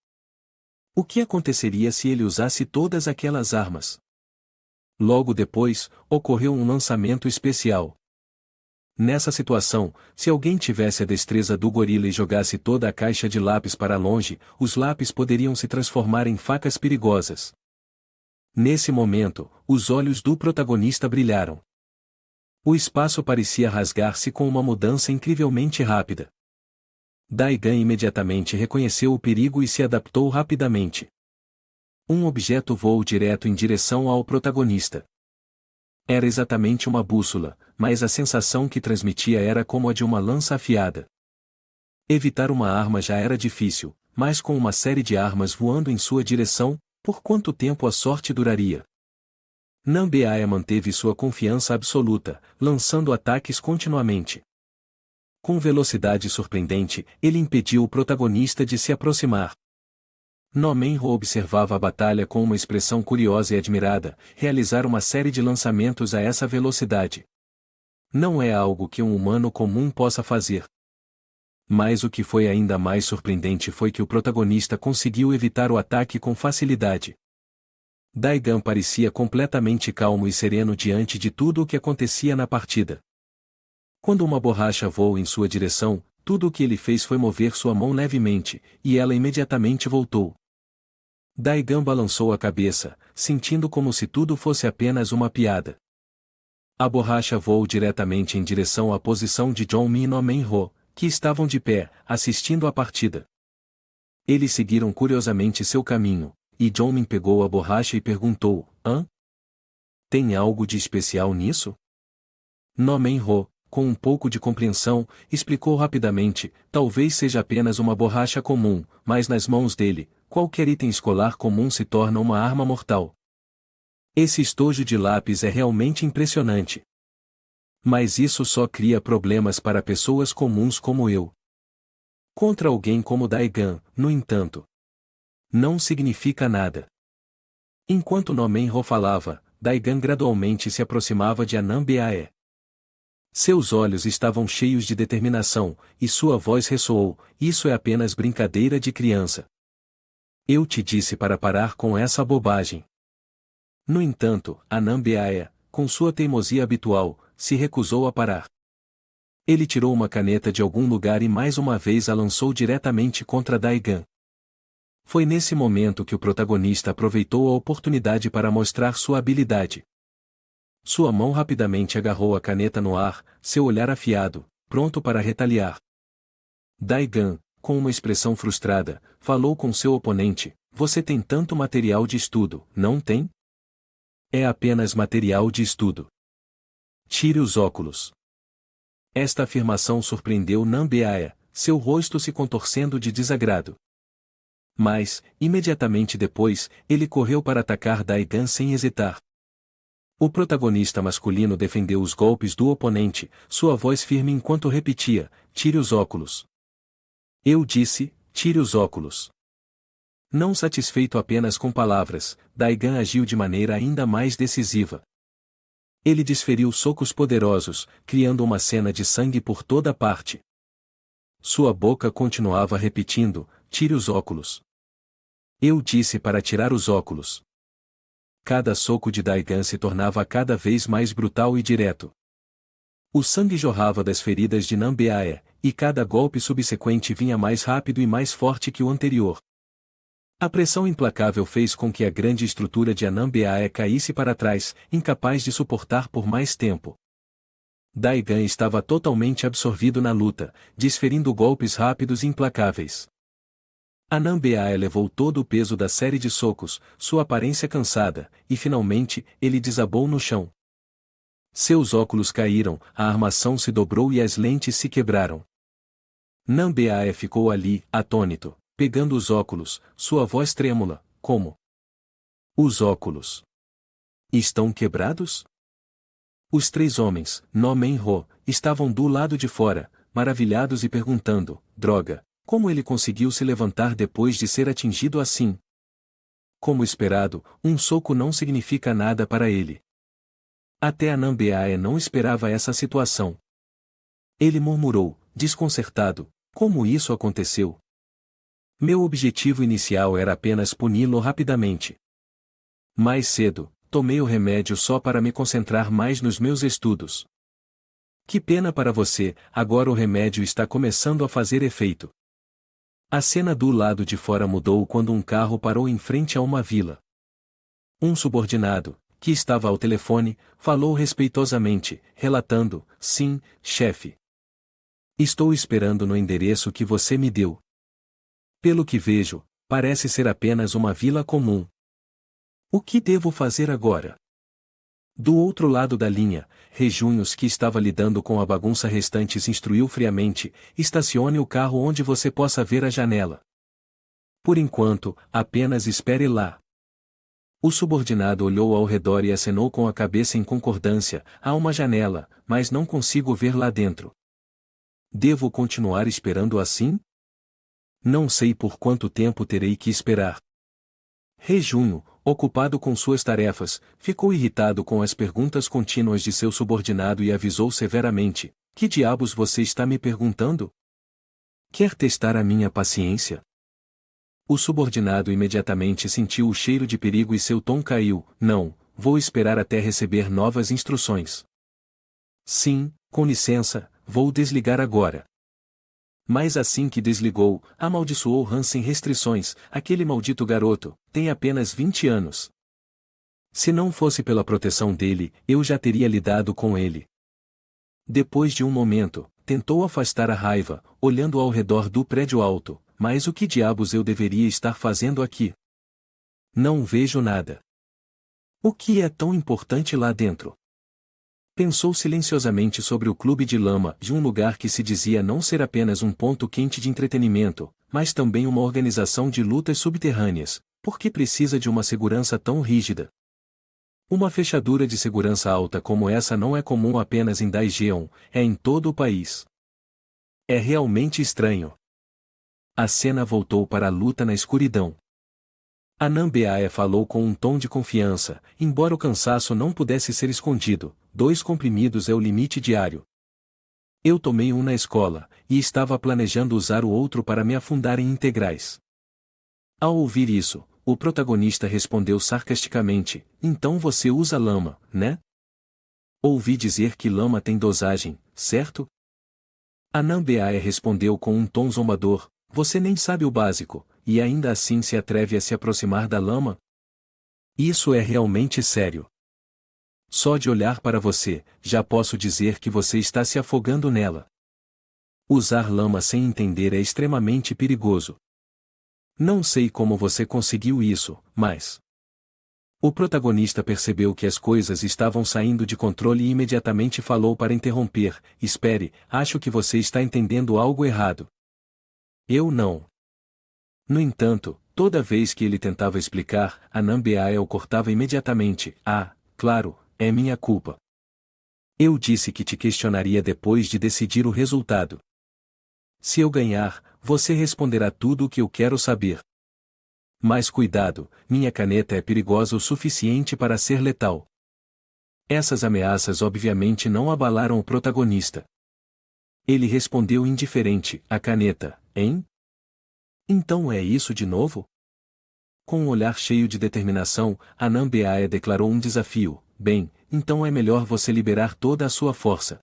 O que aconteceria se ele usasse todas aquelas armas? Logo depois, ocorreu um lançamento especial. Nessa situação, se alguém tivesse a destreza do gorila e jogasse toda a caixa de lápis para longe, os lápis poderiam se transformar em facas perigosas. Nesse momento, os olhos do protagonista brilharam. O espaço parecia rasgar-se com uma mudança incrivelmente rápida. Daigan imediatamente reconheceu o perigo e se adaptou rapidamente. Um objeto voou direto em direção ao protagonista. Era exatamente uma bússola, mas a sensação que transmitia era como a de uma lança afiada. Evitar uma arma já era difícil, mas com uma série de armas voando em sua direção, por quanto tempo a sorte duraria? Anambeaya manteve sua confiança absoluta, lançando ataques continuamente. Com velocidade surpreendente, ele impediu o protagonista de se aproximar. Nomenho observava a batalha com uma expressão curiosa e admirada, realizar uma série de lançamentos a essa velocidade. Não é algo que um humano comum possa fazer. Mas o que foi ainda mais surpreendente foi que o protagonista conseguiu evitar o ataque com facilidade. Daigan parecia completamente calmo e sereno diante de tudo o que acontecia na partida. Quando uma borracha voou em sua direção, tudo o que ele fez foi mover sua mão levemente, e ela imediatamente voltou. Daigan balançou a cabeça, sentindo como se tudo fosse apenas uma piada. A borracha voou diretamente em direção à posição de John Min e Nomenho, que estavam de pé, assistindo à partida. Eles seguiram curiosamente seu caminho, e John Min pegou a borracha e perguntou: hã? Tem algo de especial nisso? Nomenho, com um pouco de compreensão, explicou rapidamente: talvez seja apenas uma borracha comum, mas nas mãos dele, qualquer item escolar comum se torna uma arma mortal. Esse estojo de lápis é realmente impressionante. Mas isso só cria problemas para pessoas comuns como eu. Contra alguém como Daigan, no entanto, não significa nada. Enquanto Nomenho falava, Daigan gradualmente se aproximava de Anambeae. Seus olhos estavam cheios de determinação, e sua voz ressoou: isso é apenas brincadeira de criança. Eu te disse para parar com essa bobagem. No entanto, Anambeae, com sua teimosia habitual, se recusou a parar. Ele tirou uma caneta de algum lugar e mais uma vez a lançou diretamente contra Daigan. Foi nesse momento que o protagonista aproveitou a oportunidade para mostrar sua habilidade. Sua mão rapidamente agarrou a caneta no ar, seu olhar afiado, pronto para retaliar. Daigan, com uma expressão frustrada, falou com seu oponente: você tem tanto material de estudo, não tem? É apenas material de estudo. Tire os óculos. Esta afirmação surpreendeu Nambeae, seu rosto se contorcendo de desagrado. Mas, imediatamente depois, ele correu para atacar Daigan sem hesitar. O protagonista masculino defendeu os golpes do oponente, sua voz firme enquanto repetia: tire os óculos. Eu disse, tire os óculos. Não satisfeito apenas com palavras, Daigan agiu de maneira ainda mais decisiva. Ele desferiu socos poderosos, criando uma cena de sangue por toda parte. Sua boca continuava repetindo: tire os óculos. Eu disse para tirar os óculos. Cada soco de Daigan se tornava cada vez mais brutal e direto. O sangue jorrava das feridas de Nambeae, e cada golpe subsequente vinha mais rápido e mais forte que o anterior. A pressão implacável fez com que a grande estrutura de Anambeae caísse para trás, incapaz de suportar por mais tempo. Daigan estava totalmente absorvido na luta, desferindo golpes rápidos e implacáveis. Anambeae levou todo o peso da série de socos, sua aparência cansada, e finalmente, ele desabou no chão. Seus óculos caíram, a armação se dobrou e as lentes se quebraram. Nambeae ficou ali, atônito, pegando os óculos, sua voz trêmula: como? Os óculos estão quebrados? Os três homens, Nomenho, estavam do lado de fora, maravilhados e perguntando: droga, como ele conseguiu se levantar depois de ser atingido assim? Como esperado, um soco não significa nada para ele. Até Anambeae não esperava essa situação. Ele murmurou, desconcertado: como isso aconteceu? Meu objetivo inicial era apenas puni-lo rapidamente. Mais cedo, tomei o remédio só para me concentrar mais nos meus estudos. Que pena para você, agora o remédio está começando a fazer efeito. A cena do lado de fora mudou quando um carro parou em frente a uma vila. Um subordinado, que estava ao telefone, falou respeitosamente, relatando: sim, chefe. Estou esperando no endereço que você me deu. Pelo que vejo, parece ser apenas uma vila comum. O que devo fazer agora? Do outro lado da linha, Rejunhos, que estava lidando com a bagunça restante, instruiu friamente: estacione o carro onde você possa ver a janela. Por enquanto, apenas espere lá. O subordinado olhou ao redor e acenou com a cabeça em concordância: há uma janela, mas não consigo ver lá dentro. Devo continuar esperando assim? Não sei por quanto tempo terei que esperar. Rejunho, ocupado com suas tarefas, ficou irritado com as perguntas contínuas de seu subordinado e avisou severamente: que diabos você está me perguntando? Quer testar a minha paciência? O subordinado imediatamente sentiu o cheiro de perigo e seu tom caiu: não, vou esperar até receber novas instruções. Sim, com licença, vou desligar agora. Mas assim que desligou, amaldiçoou Hans sem restrições: aquele maldito garoto, tem apenas 20 anos. Se não fosse pela proteção dele, eu já teria lidado com ele. Depois de um momento, tentou afastar a raiva, olhando ao redor do prédio alto: mas o que diabos eu deveria estar fazendo aqui? Não vejo nada. O que é tão importante lá dentro? Pensou silenciosamente sobre o clube de lama, de um lugar que se dizia não ser apenas um ponto quente de entretenimento, mas também uma organização de lutas subterrâneas. Por que precisa de uma segurança tão rígida? Uma fechadura de segurança alta como essa não é comum apenas em Daejeon, é em todo o país. É realmente estranho. A cena voltou para a luta na escuridão. Anambeaia falou com um tom de confiança, embora o cansaço não pudesse ser escondido. 2 comprimidos é o limite diário. Eu tomei um na escola, e estava planejando usar o outro para me afundar em integrais. Ao ouvir isso, o protagonista respondeu sarcasticamente, então você usa lama, né? Ouvi dizer que lama tem dosagem, certo? Anambeaia respondeu com um tom zombador, você nem sabe o básico, e ainda assim se atreve a se aproximar da lama? Isso é realmente sério. Só de olhar para você, já posso dizer que você está se afogando nela. Usar lama sem entender é extremamente perigoso. Não sei como você conseguiu isso, mas... O protagonista percebeu que as coisas estavam saindo de controle e imediatamente falou para interromper, espere, acho que você está entendendo algo errado. Eu não. No entanto, toda vez que ele tentava explicar, Anambeaia o cortava imediatamente, claro, é minha culpa. Eu disse que te questionaria depois de decidir o resultado. Se eu ganhar, você responderá tudo o que eu quero saber. Mas cuidado, minha caneta é perigosa o suficiente para ser letal. Essas ameaças obviamente não abalaram o protagonista. Ele respondeu indiferente, a caneta, hein? Então é isso de novo? Com um olhar cheio de determinação, Anambeaia declarou um desafio, bem, então é melhor você liberar toda a sua força.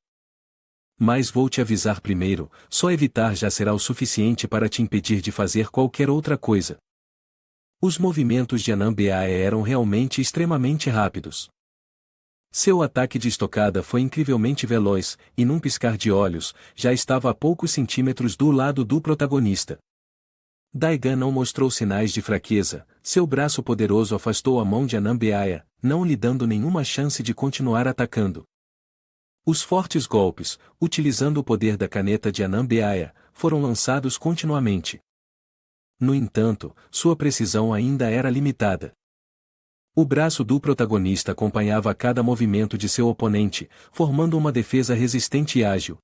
Mas vou te avisar primeiro, só evitar já será o suficiente para te impedir de fazer qualquer outra coisa. Os movimentos de Anambeaia eram realmente extremamente rápidos. Seu ataque de estocada foi incrivelmente veloz, e num piscar de olhos, já estava a poucos centímetros do lado do protagonista. Daigan não mostrou sinais de fraqueza, seu braço poderoso afastou a mão de Anambeaia, não lhe dando nenhuma chance de continuar atacando. Os fortes golpes, utilizando o poder da caneta de Anambeaia, foram lançados continuamente. No entanto, sua precisão ainda era limitada. O braço do protagonista acompanhava cada movimento de seu oponente, formando uma defesa resistente e ágil.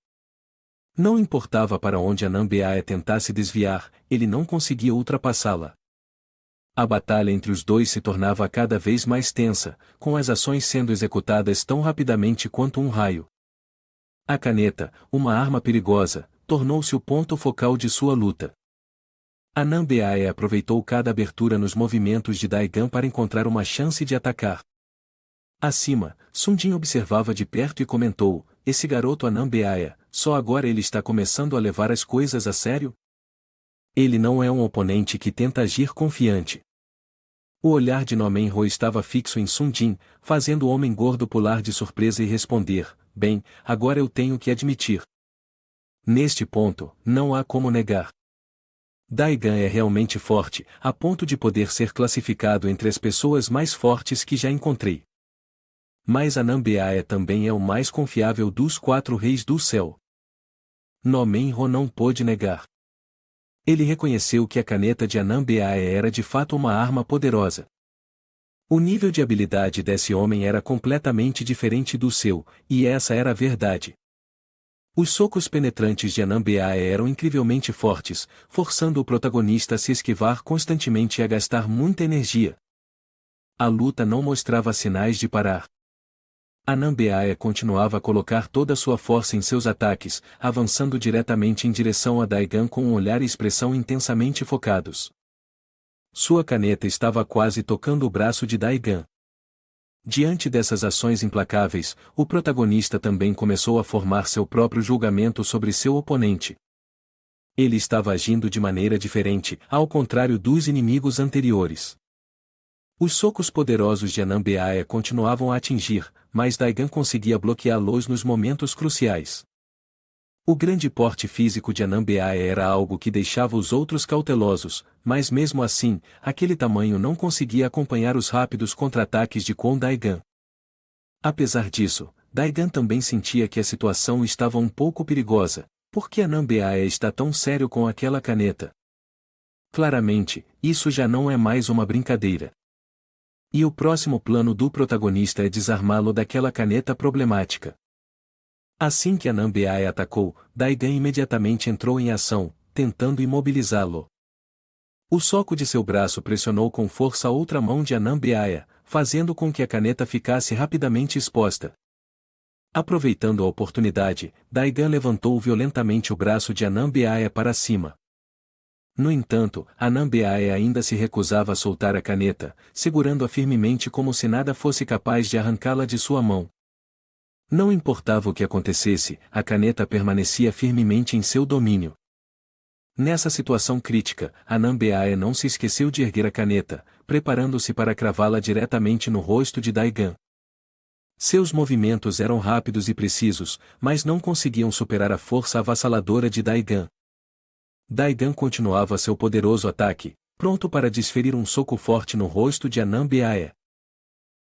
Não importava para onde Anambeaia tentasse desviar, ele não conseguia ultrapassá-la. A batalha entre os dois se tornava cada vez mais tensa, com as ações sendo executadas tão rapidamente quanto um raio. A caneta, uma arma perigosa, tornou-se o ponto focal de sua luta. Anambeaia aproveitou cada abertura nos movimentos de Daigan para encontrar uma chance de atacar. Acima, Sundin observava de perto e comentou, esse garoto Anambeaia, só agora ele está começando a levar as coisas a sério? Ele não é um oponente que tenta agir confiante. O olhar de Nomenho estava fixo em Sundin, fazendo o homem gordo pular de surpresa e responder, bem, agora eu tenho que admitir. Neste ponto, não há como negar. Daigan é realmente forte, a ponto de poder ser classificado entre as pessoas mais fortes que já encontrei. Mas Anambeaia também é o mais confiável dos 4 reis do céu. Nomenho não pôde negar. Ele reconheceu que a caneta de Anambeaia era de fato uma arma poderosa. O nível de habilidade desse homem era completamente diferente do seu, e essa era a verdade. Os socos penetrantes de Anambeaia eram incrivelmente fortes, forçando o protagonista a se esquivar constantemente e a gastar muita energia. A luta não mostrava sinais de parar. Anambeaia continuava a colocar toda a sua força em seus ataques, avançando diretamente em direção a Daigan com um olhar e expressão intensamente focados. Sua caneta estava quase tocando o braço de Daigan. Diante dessas ações implacáveis, o protagonista também começou a formar seu próprio julgamento sobre seu oponente. Ele estava agindo de maneira diferente, ao contrário dos inimigos anteriores. Os socos poderosos de Anambeaia continuavam a atingir, mas Daigan conseguia bloqueá-los nos momentos cruciais. O grande porte físico de Anambeaia era algo que deixava os outros cautelosos, mas mesmo assim, aquele tamanho não conseguia acompanhar os rápidos contra-ataques de Kwon Daigan. Apesar disso, Daigan também sentia que a situação estava um pouco perigosa. Por que a Nambiaya está tão sério com aquela caneta? Claramente, isso já não é mais uma brincadeira. E o próximo plano do protagonista é desarmá-lo daquela caneta problemática. Assim que a Nambiaya atacou, Daigan imediatamente entrou em ação, tentando imobilizá-lo. O soco de seu braço pressionou com força a outra mão de Anambiaya, fazendo com que a caneta ficasse rapidamente exposta. Aproveitando a oportunidade, Daigan levantou violentamente o braço de Anambiaya para cima. No entanto, Anambiaya ainda se recusava a soltar a caneta, segurando-a firmemente como se nada fosse capaz de arrancá-la de sua mão. Não importava o que acontecesse, a caneta permanecia firmemente em seu domínio. Nessa situação crítica, Anambiaya não se esqueceu de erguer a caneta, preparando-se para cravá-la diretamente no rosto de Daigan. Seus movimentos eram rápidos e precisos, mas não conseguiam superar a força avassaladora de Daigan. Daigan continuava seu poderoso ataque, pronto para desferir um soco forte no rosto de Anambiaya.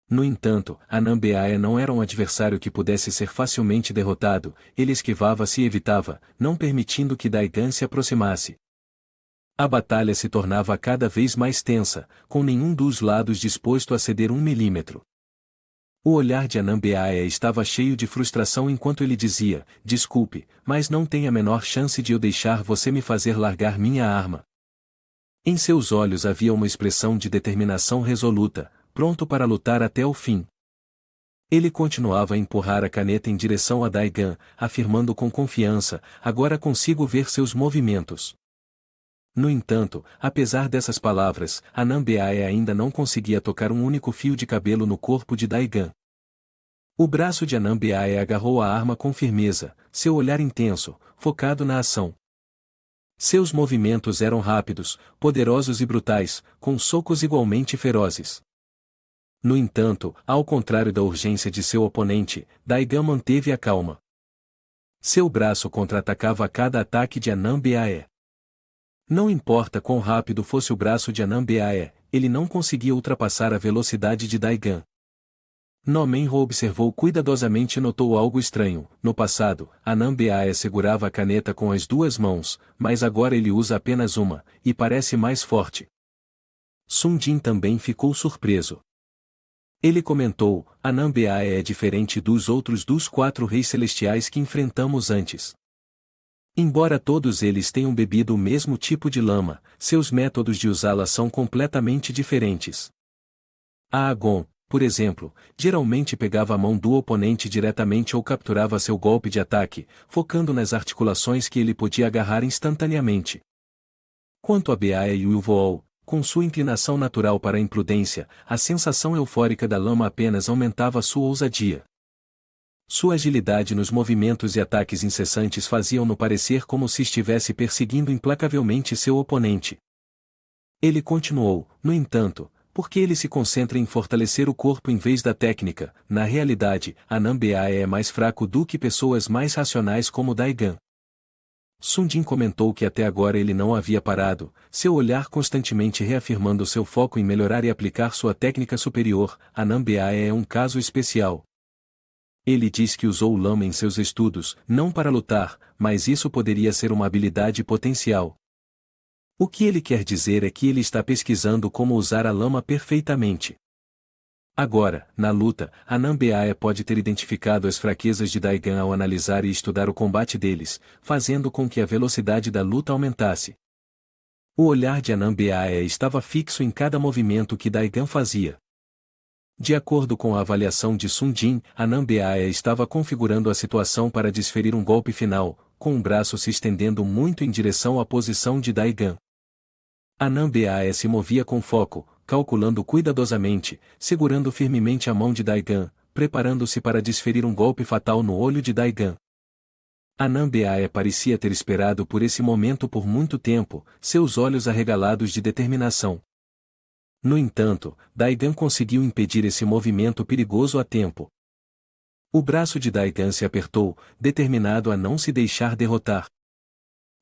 No entanto, Anambiaya não era um adversário que pudesse ser facilmente derrotado, ele esquivava-se e evitava, não permitindo que Daigan se aproximasse. A batalha se tornava cada vez mais tensa, com nenhum dos lados disposto a ceder 1 milímetro. O olhar de Anambiaya estava cheio de frustração enquanto ele dizia: "Desculpe, mas não tem a menor chance de eu deixar você me fazer largar minha arma." Em seus olhos havia uma expressão de determinação resoluta, pronto para lutar até o fim. Ele continuava a empurrar a caneta em direção a Daigan, afirmando com confiança: "Agora consigo ver seus movimentos." No entanto, apesar dessas palavras, Anambiaya ainda não conseguia tocar um único fio de cabelo no corpo de Daigan. O braço de Anambiaya agarrou a arma com firmeza, seu olhar intenso, focado na ação. Seus movimentos eram rápidos, poderosos e brutais, com socos igualmente ferozes. No entanto, ao contrário da urgência de seu oponente, Daigan manteve a calma. Seu braço contra-atacava a cada ataque de Anambiaya. Não importa quão rápido fosse o braço de Anambiaya, ele não conseguia ultrapassar a velocidade de Daigan. No-Menho observou cuidadosamente e notou algo estranho. No passado, Anambiaya segurava a caneta com as duas mãos, mas agora ele usa apenas uma, e parece mais forte. Sundin também ficou surpreso. Ele comentou: "Anambiaya é diferente dos outros dos 4 reis celestiais que enfrentamos antes. Embora todos eles tenham bebido o mesmo tipo de lama, seus métodos de usá-la são completamente diferentes. A Agon, por exemplo, geralmente pegava a mão do oponente diretamente ou capturava seu golpe de ataque, focando nas articulações que ele podia agarrar instantaneamente. Quanto a Beaya e Ulvool, com sua inclinação natural para a imprudência, a sensação eufórica da lama apenas aumentava sua ousadia. Sua agilidade nos movimentos e ataques incessantes faziam-no parecer como se estivesse perseguindo implacavelmente seu oponente." Ele continuou: "No entanto, porque ele se concentra em fortalecer o corpo em vez da técnica, na realidade, Anambiaya é mais fraco do que pessoas mais racionais como Daigan." Sundin comentou que até agora ele não havia parado, seu olhar constantemente reafirmando seu foco em melhorar e aplicar sua técnica superior. Anambiaya é um caso especial. Ele diz que usou lama em seus estudos, não para lutar, mas isso poderia ser uma habilidade potencial. O que ele quer dizer é que ele está pesquisando como usar a lama perfeitamente. Agora, na luta, Anambiaya pode ter identificado as fraquezas de Daigan ao analisar e estudar o combate deles, fazendo com que a velocidade da luta aumentasse. O olhar de Anambiaya estava fixo em cada movimento que Daigan fazia. De acordo com a avaliação de Sundin, Anambiaya estava configurando a situação para desferir um golpe final, com o braço se estendendo muito em direção à posição de Daigan. Anambiaya se movia com foco, calculando cuidadosamente, segurando firmemente a mão de Daigan, preparando-se para desferir um golpe fatal no olho de Daigan. Anambiaya parecia ter esperado por esse momento por muito tempo, seus olhos arregalados de determinação. No entanto, Daigan conseguiu impedir esse movimento perigoso a tempo. O braço de Daigan se apertou, determinado a não se deixar derrotar.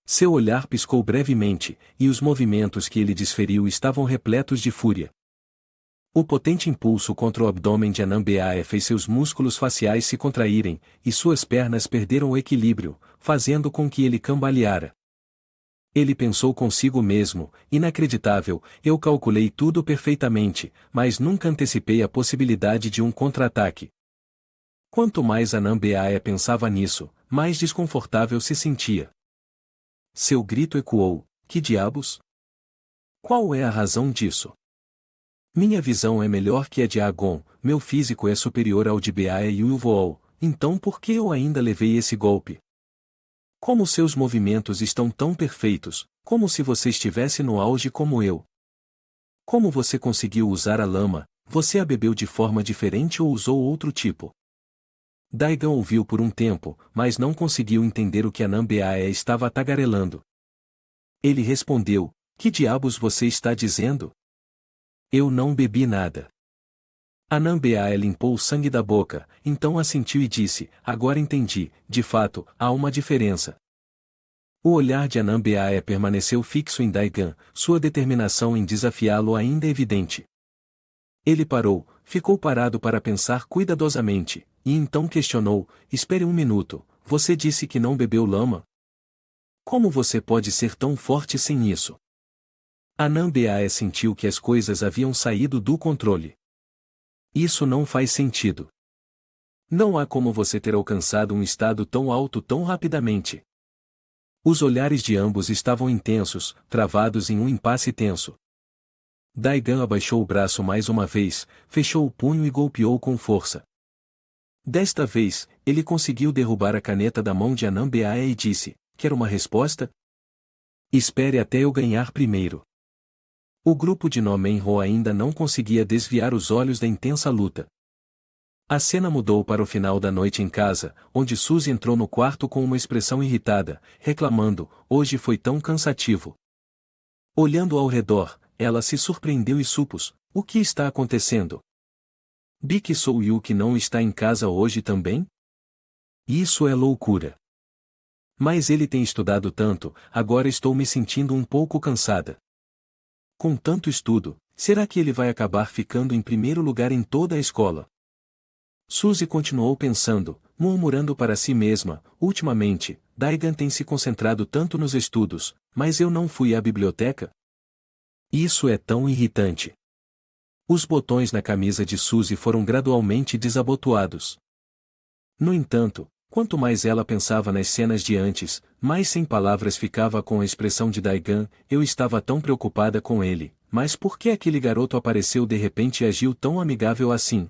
Seu olhar piscou brevemente, e os movimentos que ele desferiu estavam repletos de fúria. O potente impulso contra o abdômen de Anambeae fez seus músculos faciais se contraírem, e suas pernas perderam o equilíbrio, fazendo com que ele cambaleara. Ele pensou consigo mesmo: inacreditável, eu calculei tudo perfeitamente, mas nunca antecipei a possibilidade de um contra-ataque. Quanto mais Anambeae pensava nisso, mais desconfortável se sentia. Seu grito ecoou: que diabos? Qual é a razão disso? Minha visão é melhor que a de Agon, meu físico é superior ao de Beae e Ulvool, então por que eu ainda levei esse golpe? Como seus movimentos estão tão perfeitos, como se você estivesse no auge como eu. Como você conseguiu usar a lama? Você a bebeu de forma diferente ou usou outro tipo? Daigan ouviu por um tempo, mas não conseguiu entender o que Anambeae estava tagarelando. Ele respondeu: que diabos você está dizendo? Eu não bebi nada. Anambeae limpou o sangue da boca, então assentiu e disse: agora entendi, de fato, há uma diferença. O olhar de Anambeae permaneceu fixo em Daigan, sua determinação em desafiá-lo ainda evidente. Ele parou, ficou parado para pensar cuidadosamente, e então questionou: espere um minuto, você disse que não bebeu lama? Como você pode ser tão forte sem isso? Anambeae sentiu que as coisas haviam saído do controle. Isso não faz sentido. Não há como você ter alcançado um estado tão alto tão rapidamente. Os olhares de ambos estavam intensos, travados em um impasse tenso. Daigan abaixou o braço mais uma vez, fechou o punho e golpeou com força. Desta vez, ele conseguiu derrubar a caneta da mão de Anambeae e disse: quer uma resposta? Espere até eu ganhar primeiro. O grupo de Nomenho ainda não conseguia desviar os olhos da intensa luta. A cena mudou para o final da noite em casa, onde Suzy entrou no quarto com uma expressão irritada, reclamando: hoje foi tão cansativo. Olhando ao redor, ela se surpreendeu e supôs: o que está acontecendo? Big Soul-Yuki não está em casa hoje também? Isso é loucura. Mas ele tem estudado tanto, agora estou me sentindo um pouco cansada. Com tanto estudo, será que ele vai acabar ficando em primeiro lugar em toda a escola? Suzy continuou pensando, murmurando para si mesma: ultimamente, Daigan tem se concentrado tanto nos estudos, mas eu não fui à biblioteca? Isso é tão irritante. Os botões na camisa de Suzy foram gradualmente desabotoados. No entanto, quanto mais ela pensava nas cenas de antes, mais sem palavras ficava com a expressão de Daigan: eu estava tão preocupada com ele, mas por que aquele garoto apareceu de repente e agiu tão amigável assim?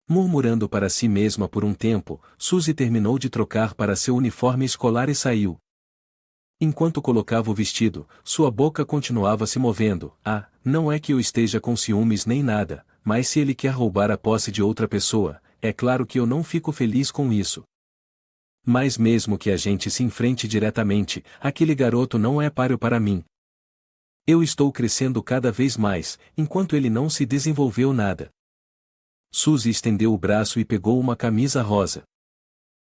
Murmurando para si mesma por um tempo, Suzy terminou de trocar para seu uniforme escolar e saiu. Enquanto colocava o vestido, sua boca continuava se movendo. Não é que eu esteja com ciúmes nem nada, mas se ele quer roubar a posse de outra pessoa, é claro que eu não fico feliz com isso. Mas mesmo que a gente se enfrente diretamente, aquele garoto não é páreo para mim. Eu estou crescendo cada vez mais, enquanto ele não se desenvolveu nada. Suzy estendeu o braço e pegou uma camisa rosa.